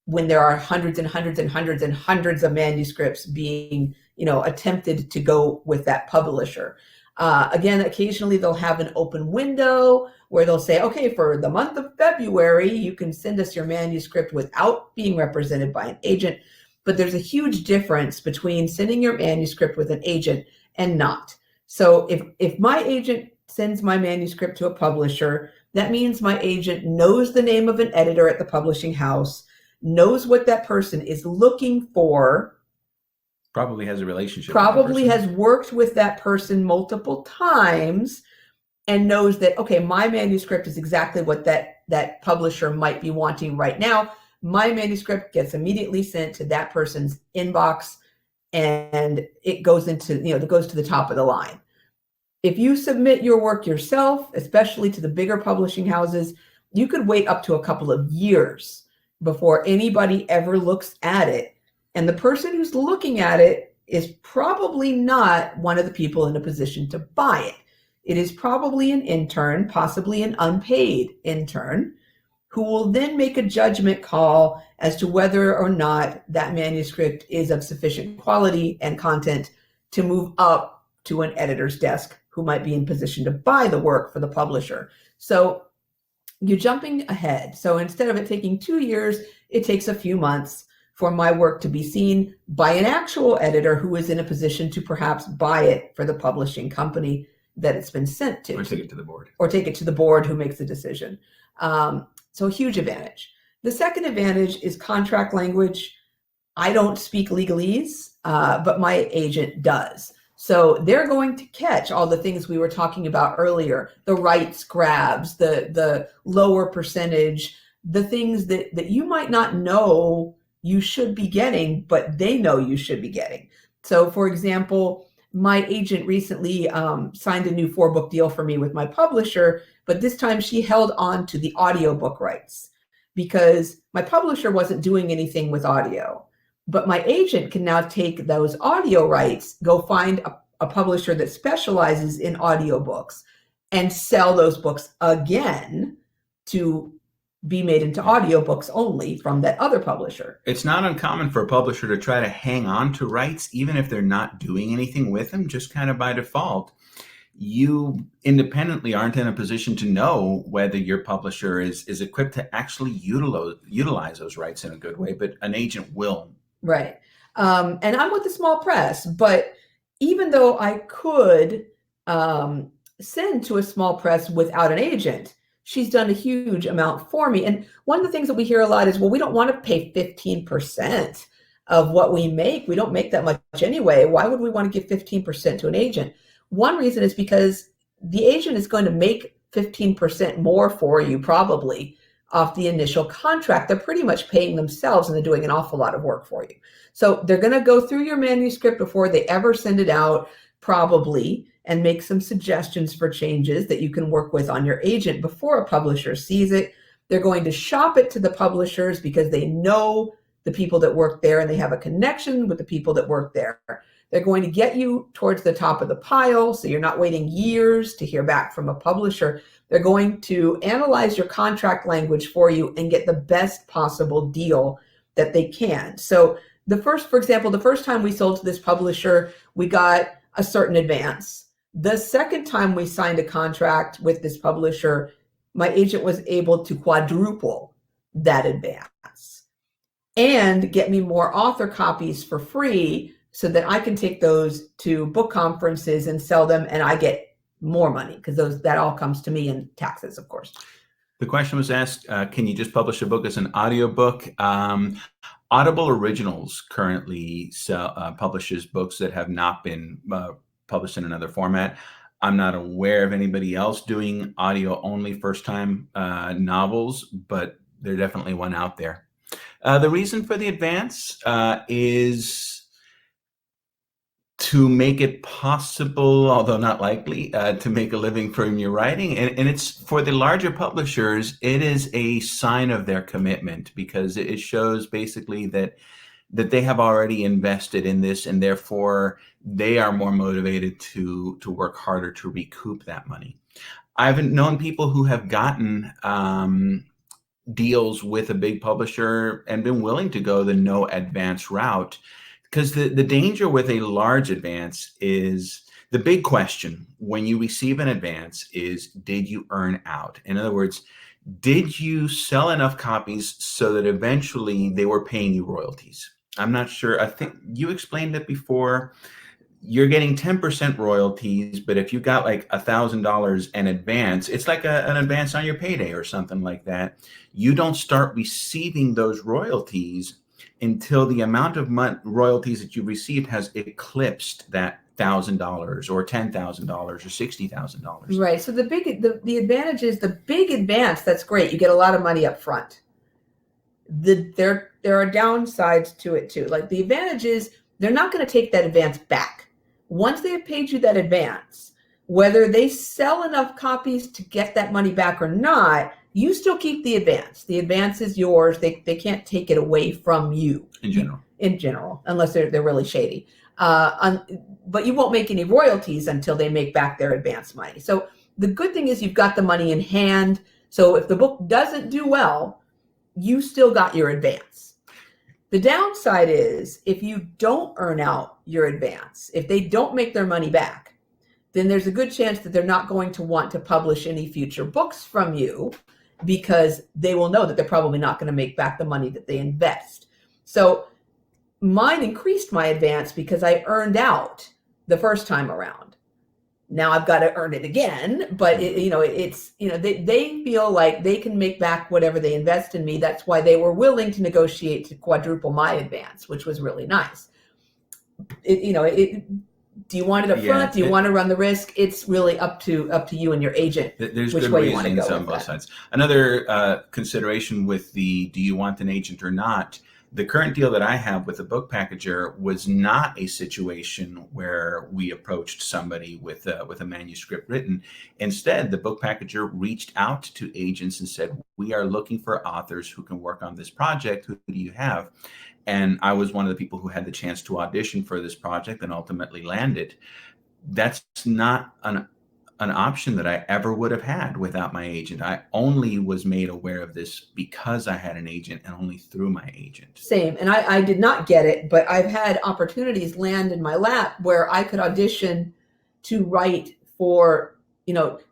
when there are hundreds and hundreds and hundreds and hundreds of manuscripts being, attempted to go with that publisher. Again, occasionally they'll have an open window where they'll say, okay, for the month of February, you can send us your manuscript without being represented by an agent. But there's a huge difference between sending your manuscript with an agent and not. So if my agent sends my manuscript to a publisher, that means my agent knows the name of an editor at the publishing house, knows what that person is looking for, probably has a relationship, probably has worked with that person multiple times, and knows that, okay, my manuscript is exactly what that publisher might be wanting right now. My manuscript gets immediately sent to that person's inbox, and it goes into, it goes to the top of the line. If you submit your work yourself, especially to the bigger publishing houses, you could wait up to a couple of years before anybody ever looks at it. And the person who's looking at it is probably not one of the people in a position to buy it. It is probably an intern, possibly an unpaid intern, who will then make a judgment call as to whether or not that manuscript is of sufficient quality and content to move up to an editor's desk who might be in position to buy the work for the publisher. So you're jumping ahead. So instead of it taking 2 years, it takes a few months for my work to be seen by an actual editor who is in a position to perhaps buy it for the publishing company that it's been sent to. Or take it to the board. Or take it to the board who makes the decision. So a huge advantage. The second advantage is contract language. I don't speak legalese, but my agent does. So they're going to catch all the things we were talking about earlier, the rights grabs, the lower percentage, the things that you might not know you should be getting, but they know you should be getting. So for example, my agent recently signed a new 4-book deal for me with my publisher, but this time she held on to the audiobook rights because my publisher wasn't doing anything with audio. But my agent can now take those audio rights, go find a publisher that specializes in audiobooks and sell those books again to be made into audiobooks only from that other publisher. It's not uncommon for a publisher to try to hang on to rights, even if they're not doing anything with them, just kind of by default. You independently aren't in a position to know whether your publisher is equipped to actually utilize those rights in a good way, but an agent will. Right. And I'm with the small press, but even though I could send to a small press without an agent, she's done a huge amount for me. And one of the things that we hear a lot is, well, we don't want to pay 15% of what we make. We don't make that much anyway. Why would we want to give 15% to an agent? One reason is because the agent is going to make 15% more for you probably off the initial contract. They're pretty much paying themselves and they're doing an awful lot of work for you. So they're going to go through your manuscript before they ever send it out, probably, and make some suggestions for changes that you can work with on your agent before a publisher sees it. They're going to shop it to the publishers because they know the people that work there and they have a connection with the people that work there. They're going to get you towards the top of the pile, so you're not waiting years to hear back from a publisher. They're going to analyze your contract language for you and get the best possible deal that they can. So for example, the first time we sold to this publisher, we got a certain advance. The second time we signed a contract with this publisher, my agent was able to quadruple that advance and get me more author copies for free so that I can take those to book conferences and sell them, and I get more money because that all comes to me in taxes, of course. The question was asked, can you just publish a book as an audiobook? Audible Originals currently publishes books that have not been published in another format. I'm not aware of anybody else doing audio-only first-time novels, but there's definitely one out there. The reason for the advance is to make it possible, although not likely, to make a living from your writing. And it's for the larger publishers, it is a sign of their commitment because it shows basically that that they have already invested in this, and therefore they are more motivated to work harder to recoup that money. I've known people who have gotten deals with a big publisher and been willing to go the no advance route, because the danger with a large advance is, the big question when you receive an advance is, did you earn out? In other words, did you sell enough copies so that eventually they were paying you royalties? I'm not sure. I think you explained it before. You're getting 10% royalties, but if you got like $1,000 in advance, it's like an advance on your payday or something like that. You don't start receiving those royalties until the amount of royalties that you received has eclipsed that $1,000 or $10,000 or $60,000. Right. So the advantage is the big advance. That's great. You get a lot of money up front. There are downsides to it too. Like the advantage is they're not going to take that advance back. Once they have paid you that advance, whether they sell enough copies to get that money back or not, you still keep the advance. The advance is yours. They can't take it away from you. In general, unless they're really shady. But you won't make any royalties until they make back their advance money. So the good thing is you've got the money in hand. So if the book doesn't do well, you still got your advance. The downside is if you don't earn out your advance, if they don't make their money back, then there's a good chance that they're not going to want to publish any future books from you, because they will know that they're probably not going to make back the money that they invest. So mine increased my advance because I earned out the first time around. Now I've got to earn it again, but they feel like they can make back whatever they invest in me. That's why they were willing to negotiate to quadruple my advance, which was really nice. Do you want it up front? Do you want to run the risk? It's really up to you and your agent. There's which good way you want to reasons go on with both that. sides. Another consideration with the do you want an agent or not? The current deal that I have with the book packager was not a situation where we approached somebody with a manuscript written. Instead, the book packager reached out to agents and said, we are looking for authors who can work on this project. Who do you have? And I was one of the people who had the chance to audition for this project and ultimately landed. That's not an option that I ever would have had without my agent. I only was made aware of this because I had an agent, and only through my agent. Same. And I did not get it, but I've had opportunities land in my lap where I could audition to write for,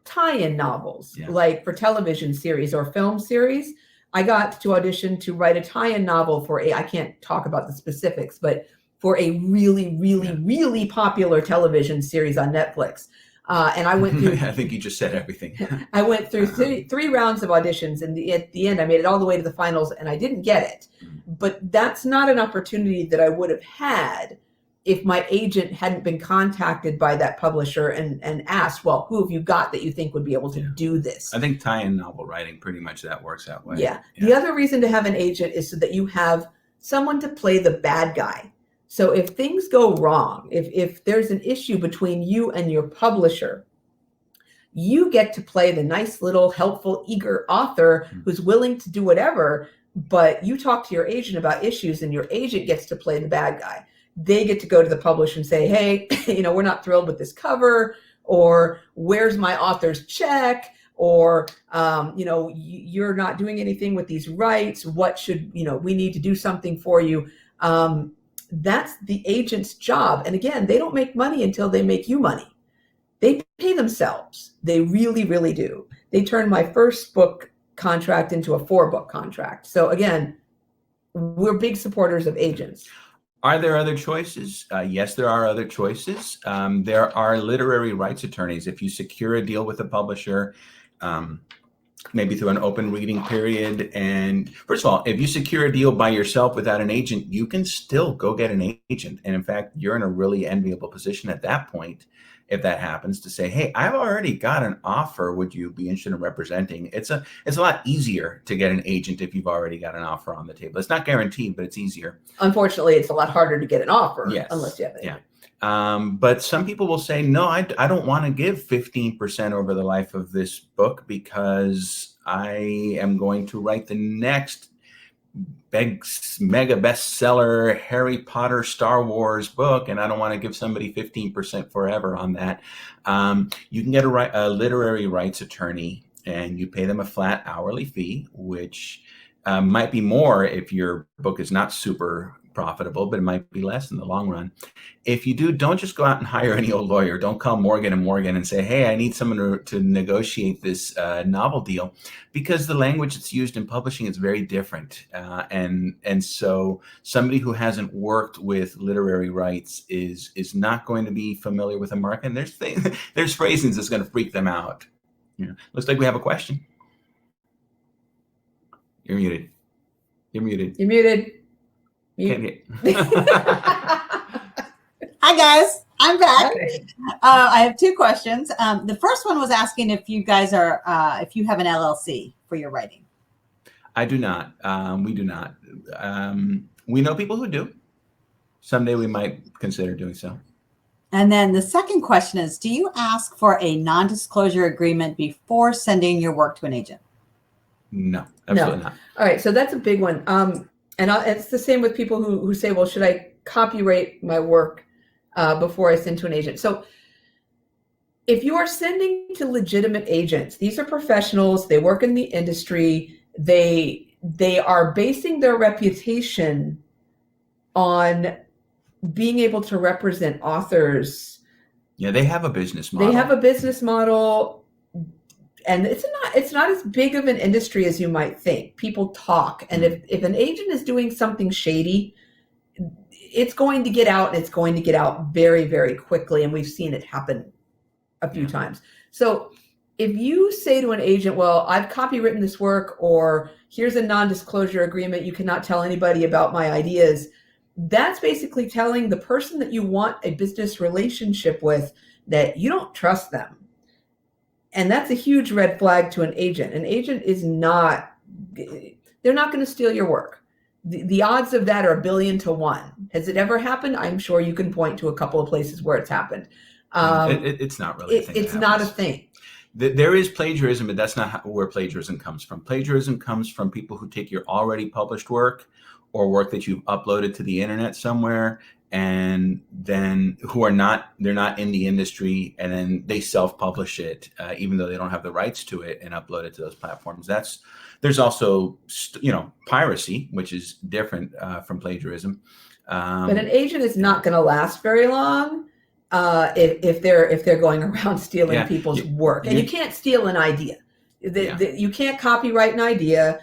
tie-in novels, like for television series or film series. I got to audition to write a tie-in novel for I can't talk about the specifics, but for a really, really, really popular television series on Netflix. And I went through. I think you just said everything. I went through three rounds of auditions, and at the end, I made it all the way to the finals, and I didn't get it. But that's not an opportunity that I would have had if my agent hadn't been contacted by that publisher and asked, well, who have you got that you think would be able to do this? I think tie-in novel writing, pretty much that works that way. Yeah. The other reason to have an agent is so that you have someone to play the bad guy. So if things go wrong, if there's an issue between you and your publisher, you get to play the nice little helpful, eager author who's willing to do whatever, but you talk to your agent about issues and your agent gets to play the bad guy. They get to go to the publisher and say, hey, we're not thrilled with this cover, or where's my author's check? Or, you're not doing anything with these rights. What should, we need to do something for you. That's the agent's job. And again, they don't make money until they make you money. They pay themselves. They really, really do. They turned my first book contract into a 4-book contract. So again, we're big supporters of agents. Are there other choices? Yes, there are other choices. There are literary rights attorneys. If you secure a deal with a publisher, maybe through an open reading period. And first of all, if you secure a deal by yourself without an agent, you can still go get an agent. And in fact, you're in a really enviable position at that point, if that happens, to say, hey, I've already got an offer. Would you be interested in representing? It's a lot easier to get an agent if you've already got an offer on the table. It's not guaranteed, but it's easier. Unfortunately, it's a lot harder to get an offer unless you have an agent. But some people will say, no, I don't want to give 15% over the life of this book because I am going to write the next mega bestseller Harry Potter Star Wars book, and I don't want to give somebody 15% forever on that. You can get a literary rights attorney, and you pay them a flat hourly fee, which might be more if your book is not super profitable, but it might be less in the long run. If you do, don't just go out and hire any old lawyer. Don't call Morgan & Morgan and say, hey, I need someone to negotiate this novel deal, because the language that's used in publishing is very different. And so somebody who hasn't worked with literary rights is not going to be familiar with the market. And there's phrasings that's going to freak them out. Looks like we have a question. You're muted. You're muted. You're muted. Hi guys, I'm back. I have two questions. The first one was asking if you guys are, if you have an LLC for your writing. I do not. We do not. We know people who do. Someday we might consider doing so. And then the second question is, do you ask for a non-disclosure agreement before sending your work to an agent? No, absolutely not. All right, so that's a big one. And it's the same with people who say, well, should I copyright my work before I send to an agent? So if you are sending to legitimate agents, these are professionals, they work in the industry, they are basing their reputation on being able to represent authors. Yeah, they have a business model. They have a business model. And it's not as big of an industry as you might think. People talk. And if an agent is doing something shady, it's going to get out, and it's going to get out very, very quickly. And we've seen it happen a few times. So if you say to an agent, well, I've copywritten this work, or here's a non-disclosure agreement, you cannot tell anybody about my ideas, that's basically telling the person that you want a business relationship with that you don't trust them. And that's a huge red flag to an agent. An agent is not, they're not going to steal your work. The odds of that are 1 billion to 1. Has it ever happened? I'm sure you can point to a couple of places where it's happened. It's not really a thing. It's not a thing. There is plagiarism, but that's not where plagiarism comes from. Plagiarism comes from people who take your already published work or work that you've uploaded to the internet somewhere, and then they're not in the industry, and then they self-publish it, even though they don't have the rights to it, and upload it to those platforms. There's also, piracy, which is different from plagiarism. But an agent is not going to last very long if they're going around stealing people's work. And you can't steal an idea. You can't copyright an idea.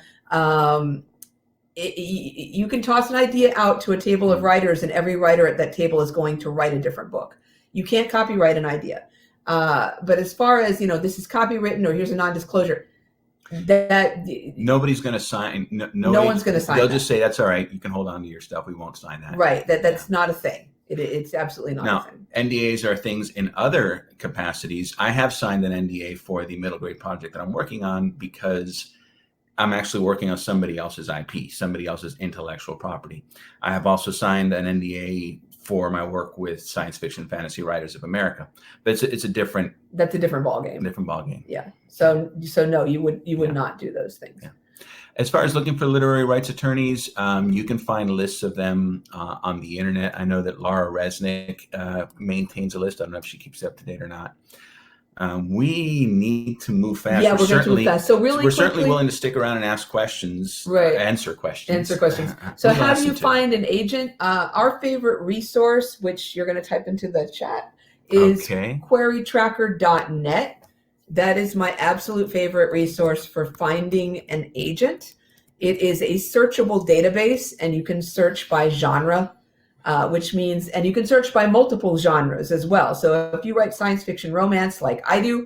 You can toss an idea out to a table of writers, and every writer at that table is going to write a different book. You can't copyright an idea. But as far as, this is copywritten, or here's a non-disclosure, that nobody's going to sign. No one's going to sign. They'll just say, that's all right, you can hold on to your stuff. We won't sign that. Right. That's not a thing. It's absolutely not a thing. NDAs are things in other capacities. I have signed an NDA for the middle grade project that I'm working on, because I'm actually working on somebody else's IP, somebody else's intellectual property. I have also signed an NDA for my work with Science Fiction Fantasy Writers of America. But it's a different. That's a different ballgame. Different ballgame. Yeah. So no, you would not do those things. Yeah. As far as looking for literary rights attorneys, you can find lists of them on the internet. I know that Laura Resnick maintains a list. I don't know if she keeps it up to date or not. We need to move fast. Yeah, we're going to move fast. So we're certainly willing to stick around and ask questions, right? Answer questions. So how do you find an agent? Our favorite resource, which you're going to type into the chat, is querytracker.net. That is my absolute favorite resource for finding an agent. It is a searchable database, and you can search by genre. Which means, and you can search by multiple genres as well. So if you write science fiction romance like I do,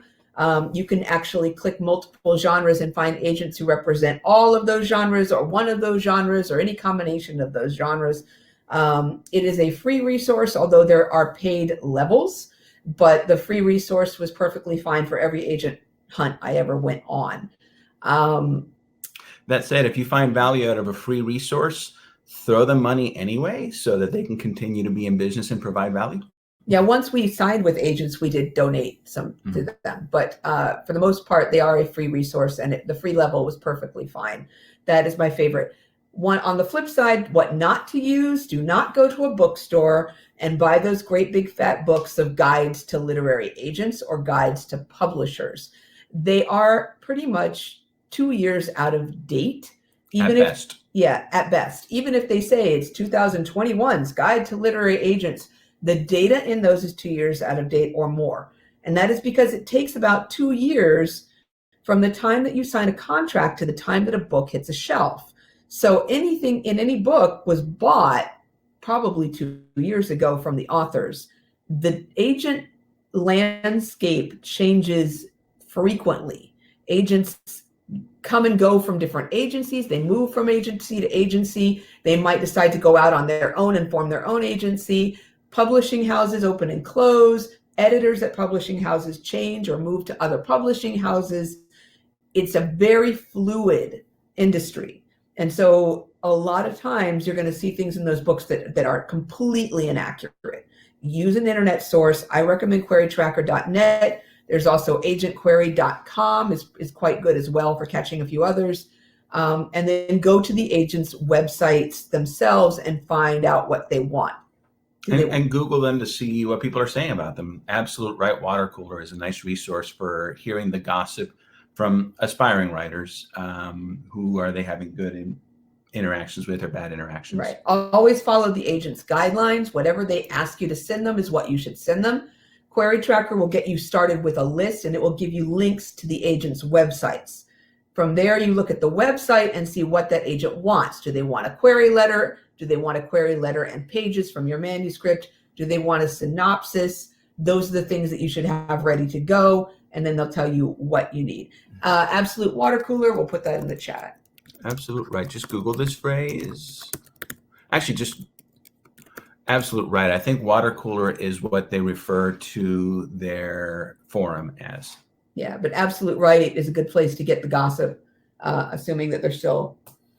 you can actually click multiple genres and find agents who represent all of those genres, or one of those genres, or any combination of those genres. It is a free resource, although there are paid levels, but the free resource was perfectly fine for every agent hunt I ever went on. That said, if you find value out of a free resource, throw them money anyway, so that they can continue to be in business and provide value. Yeah, once we signed with agents, we did donate some to them. But for the most part, they are a free resource, and the free level was perfectly fine. That is my favorite. On the flip side, what not to use: do not go to a bookstore and buy those great big fat books of guides to literary agents or guides to publishers. They are pretty much 2 years out of date. Even at best. Yeah, at best. Even if they say it's 2021's Guide to Literary Agents, the data in those is 2 years out of date or more. And that is because it takes about 2 years from the time that you sign a contract to the time that a book hits a shelf. So anything in any book was bought probably 2 years ago from the authors. The agent landscape changes frequently. Agents come and go from different agencies. They move from agency to agency. They might decide to go out on their own and form their own agency. Publishing houses open and close. Editors at publishing houses change or move to other publishing houses. It's a very fluid industry. And so a lot of times you're going to see things in those books that are completely inaccurate. Use an internet source. I recommend querytracker.net. There's also agentquery.com is quite good as well for catching a few others. And then go to the agents' websites themselves and find out what they want. And Google them to see what people are saying about them. Absolute Right Water Cooler is a nice resource for hearing the gossip from aspiring writers. Who are they having good interactions with or bad interactions? Right. Always follow the agent's guidelines. Whatever they ask you to send them is what you should send them. Query Tracker will get you started with a list, and it will give you links to the agent's websites. From there, you look at the website and see what that agent wants. Do they want a query letter? Do they want a query letter and pages from your manuscript? Do they want a synopsis? Those are the things that you should have ready to go, and then they'll tell you what you need. Absolute Water Cooler, we'll put that in the chat. Absolute Right. Just Google this phrase. Actually, just Absolute Right. I think water cooler is what they refer to their forum as. Yeah, but Absolute Right is a good place to get the gossip, assuming that they're still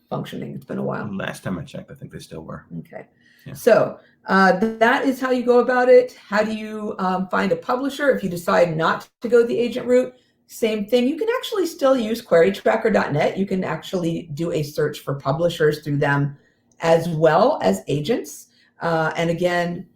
functioning. It's been a while. Last time I checked, I think they still were. Okay. Yeah. So that is how you go about it. How do you find a publisher if you decide not to go the agent route? Same thing. You can actually still use querytracker.net. You can actually do a search for publishers through them as well as agents. And again,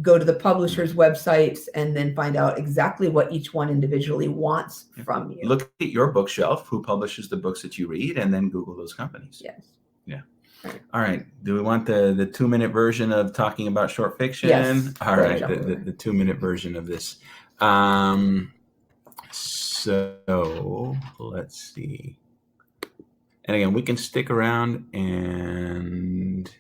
go to the publisher's websites and then find out exactly what each one individually wants from you. Look at your bookshelf, who publishes the books that you read, and then Google those companies. Yes. Yeah. Right. All right. Do we want the 2-minute version of talking about short fiction? Yes. All right. The 2-minute version of this. So let's see. And again, we can stick around and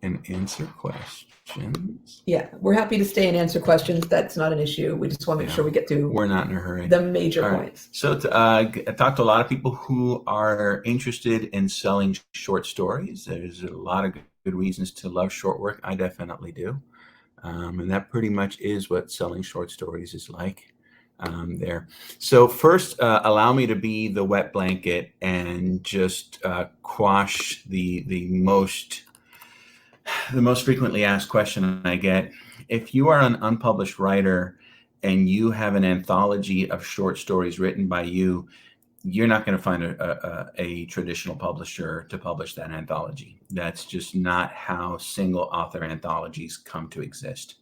answer questions. Yeah, we're happy to stay and answer questions. That's not an issue. We just want to make sure we get to We're not in a hurry. the major All right. points. So I talked to a lot of people who are interested in selling short stories. There's a lot of good reasons to love short work. I definitely do. And that pretty much is what selling short stories is like there. So first, allow me to be the wet blanket and just quash the most frequently asked question I get. If you are an unpublished writer and you have an anthology of short stories written by you, you're not going to find a traditional publisher to publish that anthology. That's just not how single author anthologies come to exist.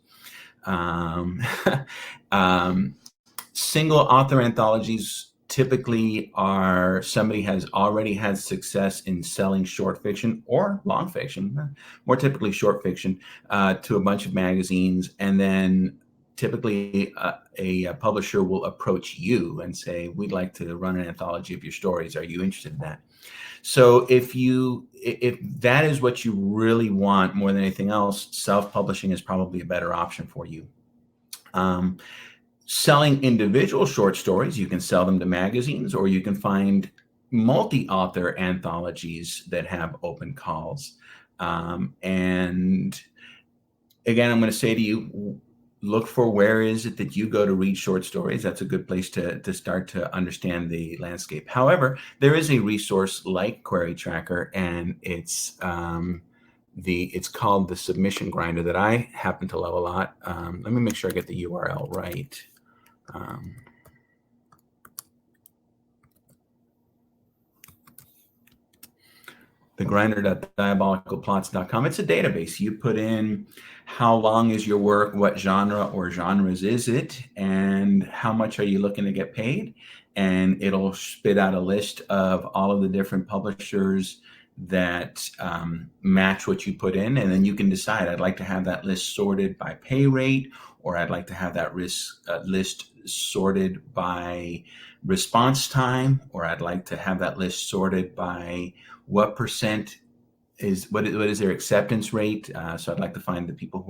Single author anthologies typically are somebody has already had success in selling short fiction or long fiction, more typically short fiction, to a bunch of magazines. And then typically a publisher will approach you and say, we'd like to run an anthology of your stories. Are you interested in that? So if that is what you really want more than anything else, self-publishing is probably a better option for you. Selling individual short stories, you can sell them to magazines, or you can find multi-author anthologies that have open calls. And again, I'm going to say to you, look for where is it that you go to read short stories. That's a good place to start to understand the landscape. However, there is a resource like Query Tracker, and it's called the Submission Grinder that I happen to love a lot. Let me make sure I get the URL right. thegrinder.diabolicalplots.com. It's a database. You put in how long is your work, what genre or genres is it, and how much are you looking to get paid, and it'll spit out a list of all of the different publishers that match what you put in, and then you can decide, I'd like to have that list sorted by pay rate, or I'd like to have that list sorted by response time, or I'd like to have that list sorted by what percent is, what is their acceptance rate. So I'd like to find the people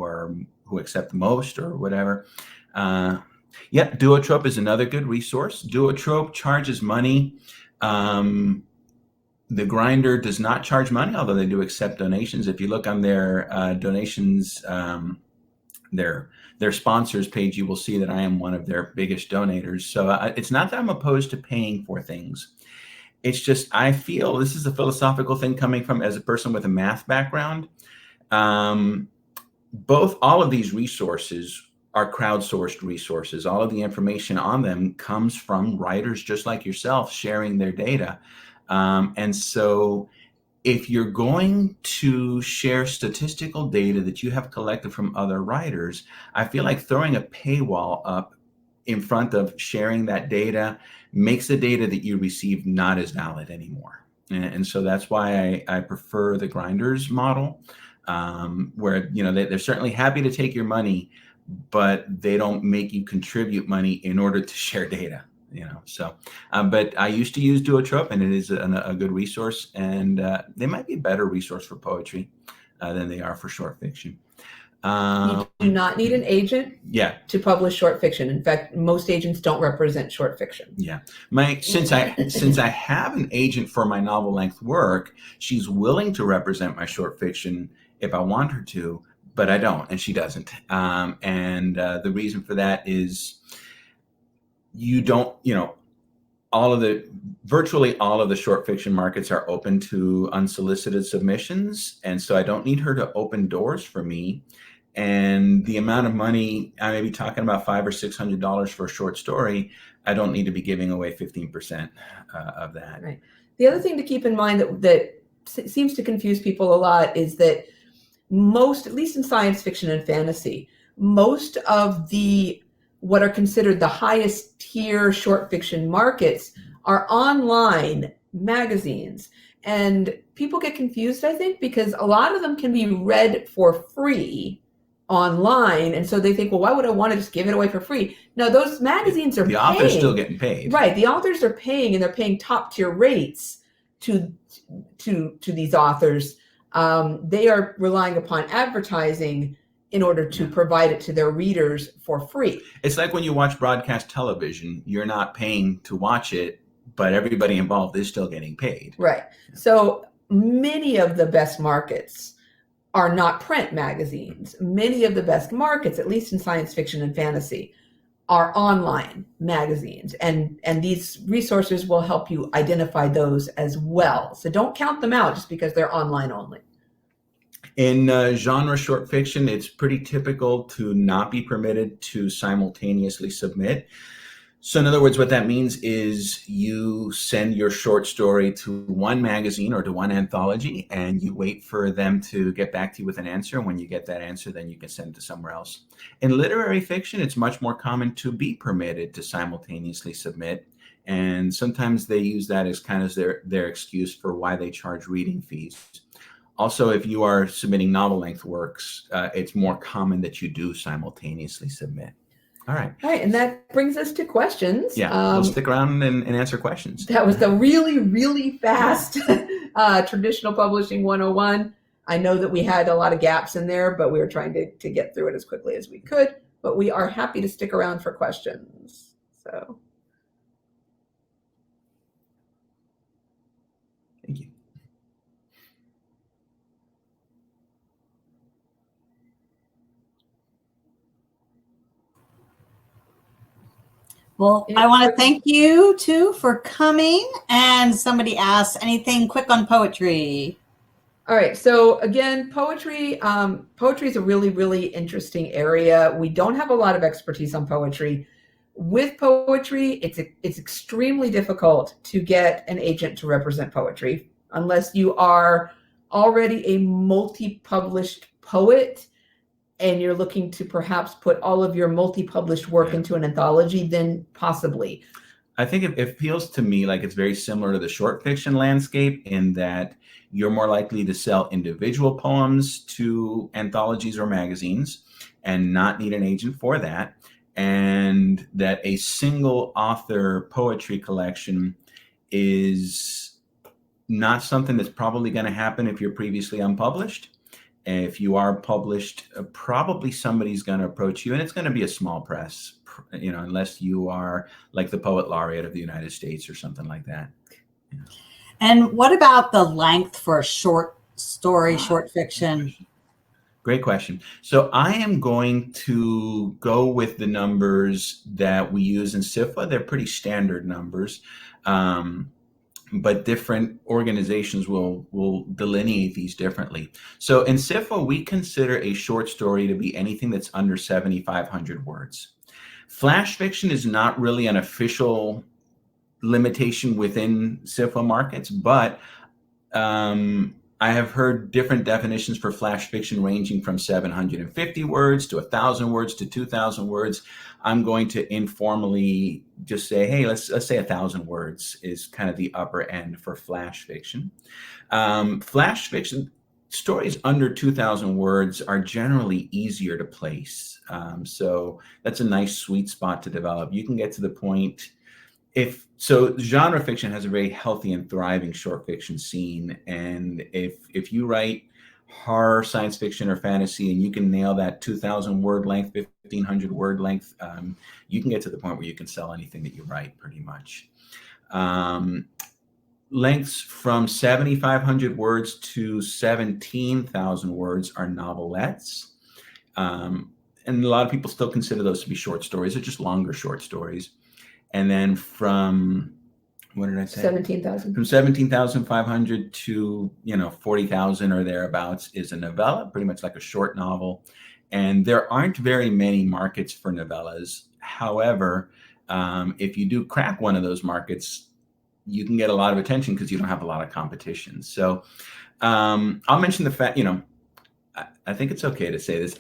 who accept the most or whatever. Yeah, Duotrope is another good resource. Duotrope charges money. The Grinder does not charge money, although they do accept donations. If you look on their donations, their sponsors page, you will see that I am one of their biggest donators. So it's not that I'm opposed to paying for things. It's just, I feel, this is a philosophical thing coming from as a person with a math background. All of these resources are crowdsourced resources. All of the information on them comes from writers just like yourself sharing their data. And so if you're going to share statistical data that you have collected from other writers, I feel like throwing a paywall up in front of sharing that data makes the data that you receive not as valid anymore. And so that's why I prefer the Grinders model, where, you know, they're certainly happy to take your money, but they don't make you contribute money in order to share data. You know, so, but I used to use Duotrope, and it is a good resource, and they might be a better resource for poetry than they are for short fiction. You do not need an agent to publish short fiction. In fact, most agents don't represent short fiction. Yeah. Since I have an agent for my novel length work, she's willing to represent my short fiction if I want her to, but I don't, and she doesn't. And the reason for that is, you don't, you know, virtually all of the short fiction markets are open to unsolicited submissions. And so I don't need her to open doors for me. And the amount of money, I may be talking about $500 or $600 for a short story, I don't need to be giving away 15% of that. Right. The other thing to keep in mind that seems to confuse people a lot is that most, at least in science fiction and fantasy, most of what are considered the highest tier short fiction markets are online magazines. And people get confused, I think, because a lot of them can be read for free online. And so they think, well, why would I want to just give it away for free? No, those magazines are paying. The author's still getting paid. Right. The authors are paying, and they're paying top tier rates to these authors. They are relying upon advertising in order to provide it to their readers for free. It's like when you watch broadcast television, you're not paying to watch it, but everybody involved is still getting paid. Right. So many of the best markets are not print magazines. Many of the best markets, at least in science fiction and fantasy, are online magazines. And these resources will help you identify those as well. So don't count them out just because they're online only. In genre short fiction, it's pretty typical to not be permitted to simultaneously submit. So in other words, what that means is you send your short story to one magazine or to one anthology, and you wait for them to get back to you with an answer. And when you get that answer, then you can send it to somewhere else. In literary fiction, it's much more common to be permitted to simultaneously submit. And sometimes they use that as kind of their excuse for why they charge reading fees. Also, if you are submitting novel-length works, it's more common that you do simultaneously submit. All right. All right, and that brings us to questions. Yeah, we'll stick around and answer questions. That was the really, really fast traditional publishing 101. I know that we had a lot of gaps in there, but we were trying to get through it as quickly as we could. But we are happy to stick around for questions. So, thank you. Well, I want to thank you too for coming. And somebody asked, anything quick on poetry? All right. So again, poetry is a really, really interesting area. We don't have a lot of expertise on poetry. With poetry, it's extremely difficult to get an agent to represent poetry unless you are already a multi-published poet and you're looking to perhaps put all of your multi-published work into an anthology, then possibly. I think it feels to me like it's very similar to the short fiction landscape in that you're more likely to sell individual poems to anthologies or magazines and not need an agent for that. And that a single author poetry collection is not something that's probably going to happen if you're previously unpublished. If you are published, probably somebody's going to approach you, and it's going to be a small press, you know, unless you are like the Poet Laureate of the United States or something like that. You know. And what about the length for a short story, short fiction? Great question. So I am going to go with the numbers that we use in SIFA. They're pretty standard numbers. But different organizations will delineate these differently. So in SIFA, we consider a short story to be anything that's under 7,500 words. Flash fiction is not really an official limitation within SIFA markets, but I have heard different definitions for flash fiction ranging from 750 words to 1,000 words to 2,000 words. I'm going to informally just say, hey, let's say 1,000 words is kind of the upper end for flash fiction. Flash fiction stories under 2,000 words are generally easier to place. So that's a nice sweet spot to develop. You can get to the point. So genre fiction has a very healthy and thriving short fiction scene. And if you write horror, science fiction, or fantasy, and you can nail that 2,000 word length, 1,500 word length, you can get to the point where you can sell anything that you write pretty much. Lengths from 7,500 words to 17,000 words are novelettes. And a lot of people still consider those to be short stories. They're just longer short stories. And then from, what did I say? 17,000. From 17,500 to, 40,000 or thereabouts is a novella, pretty much like a short novel. And there aren't very many markets for novellas. However, if you do crack one of those markets, you can get a lot of attention because you don't have a lot of competition. So I'll mention the fact, I think it's okay to say this.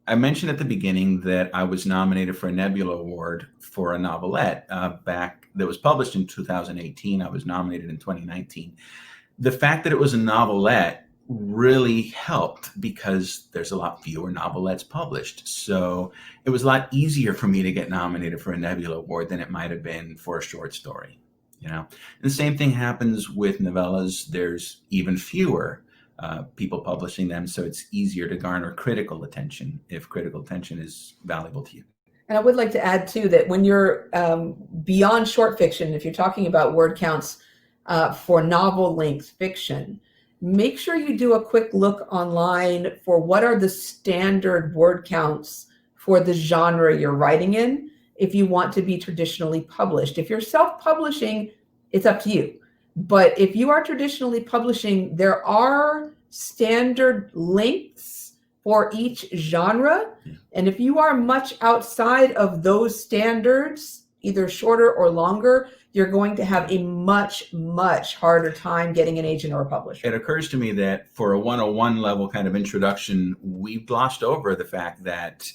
I mentioned at the beginning that I was nominated for a Nebula Award for a novelette back that was published in 2018. I was nominated in 2019. The fact that it was a novelette really helped because there's a lot fewer novelettes published. So it was a lot easier for me to get nominated for a Nebula Award than it might have been for a short story. And the same thing happens with novellas. There's even fewer people publishing them, so it's easier to garner critical attention if critical attention is valuable to you. And I would like to add too that when you're beyond short fiction, if you're talking about word counts for novel length fiction, make sure you do a quick look online for what are the standard word counts for the genre you're writing in if you want to be traditionally published. If you're self-publishing, it's up to you. But if you are traditionally publishing, there are standard lengths for each genre. And if you are much outside of those standards, either shorter or longer, you're going to have a much, much harder time getting an agent or a publisher. It occurs to me that for a 101 level kind of introduction, we've glossed over the fact that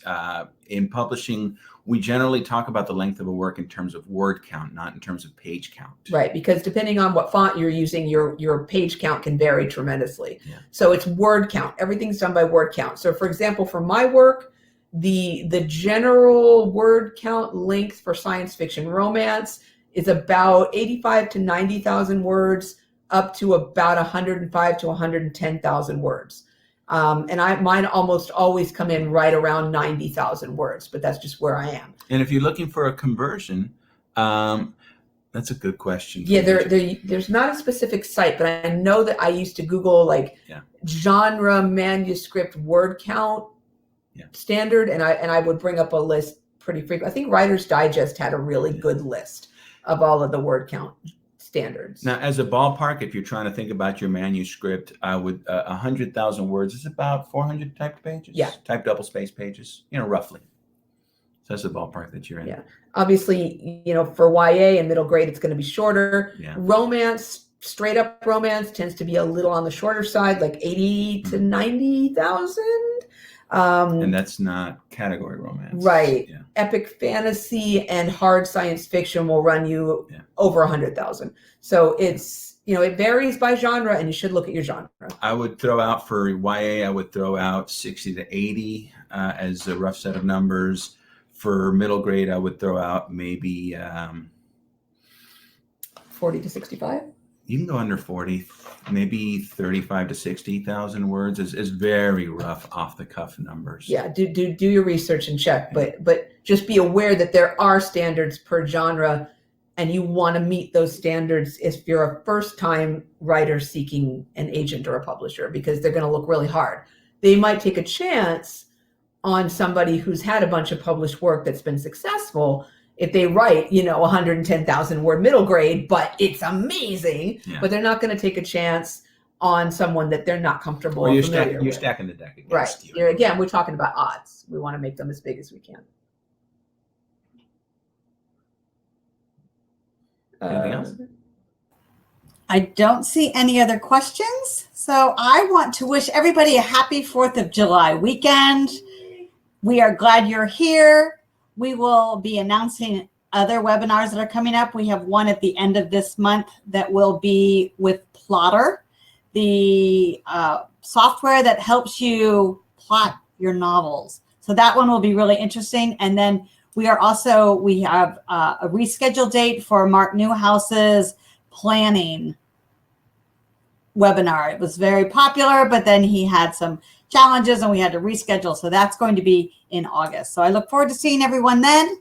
in publishing, we generally talk about the length of a work in terms of word count, not in terms of page count. Right, because depending on what font you're using, your page count can vary tremendously. Yeah. So it's word count. Everything's done by word count. So for example, for my work, the general word count length for science fiction romance is about 85 to 90,000 words, up to about 105 to 110,000 words. And mine almost always come in right around 90,000 words, but that's just where I am. And if you're looking for a conversion, that's a good question. Yeah, there's not a specific site, but I know that I used to Google genre manuscript word count standard, and I would bring up a list pretty frequently. I think Writer's Digest had a really good list of all of the word count standards. Now, as a ballpark, if you're trying to think about your manuscript, I would 100,000 words is about 400 typed pages. Yeah, typed double space pages. Roughly. So that's the ballpark that you're in. Yeah, obviously, for YA and middle grade, it's going to be shorter. Yeah. Romance, straight up romance tends to be a little on the shorter side, like 80 to 90,000. And that's not category romance. Right. Yeah. Epic fantasy and hard science fiction will run you over 100,000. So it's, it varies by genre, and you should look at your genre. I would throw out for YA, I would throw out 60 to 80 as a rough set of numbers. For middle grade, I would throw out maybe 40 to 65. You can go under 40, maybe 35 to 60,000 words is very rough off the cuff numbers. Yeah, do your research and check, but just be aware that there are standards per genre, and you want to meet those standards if you're a first-time writer seeking an agent or a publisher, because they're going to look really hard. They might take a chance on somebody who's had a bunch of published work that's been successful if they write, 110,000 word middle grade, but it's amazing. Yeah. But they're not going to take a chance on someone that they're not comfortable or you're stacking the deck against you. Again, we're talking about odds. We want to make them as big as we can. Anything else? I don't see any other questions. So I want to wish everybody a happy 4th of July weekend. We are glad you're here. We will be announcing other webinars that are coming up. We have one at the end of this month that will be with Plotter, the software that helps you plot your novels. So that one will be really interesting. And then we have a rescheduled date for Mark Newhouse's planning webinar. It was very popular, but then he had some challenges and we had to reschedule. So that's going to be in August. So I look forward to seeing everyone then.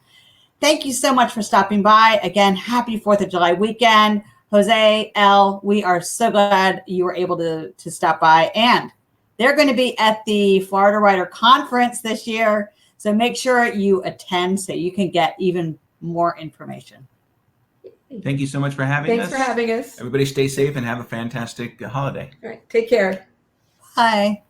Thank you so much for stopping by. Again, happy 4th of July weekend. Jose, Elle, we are so glad you were able to stop by. And they're going to be at the Florida Writer Conference this year. So make sure you attend so you can get even more information. Thank you so much for having us. Thanks for having us. Everybody stay safe and have a fantastic holiday. All right. Take care. Bye.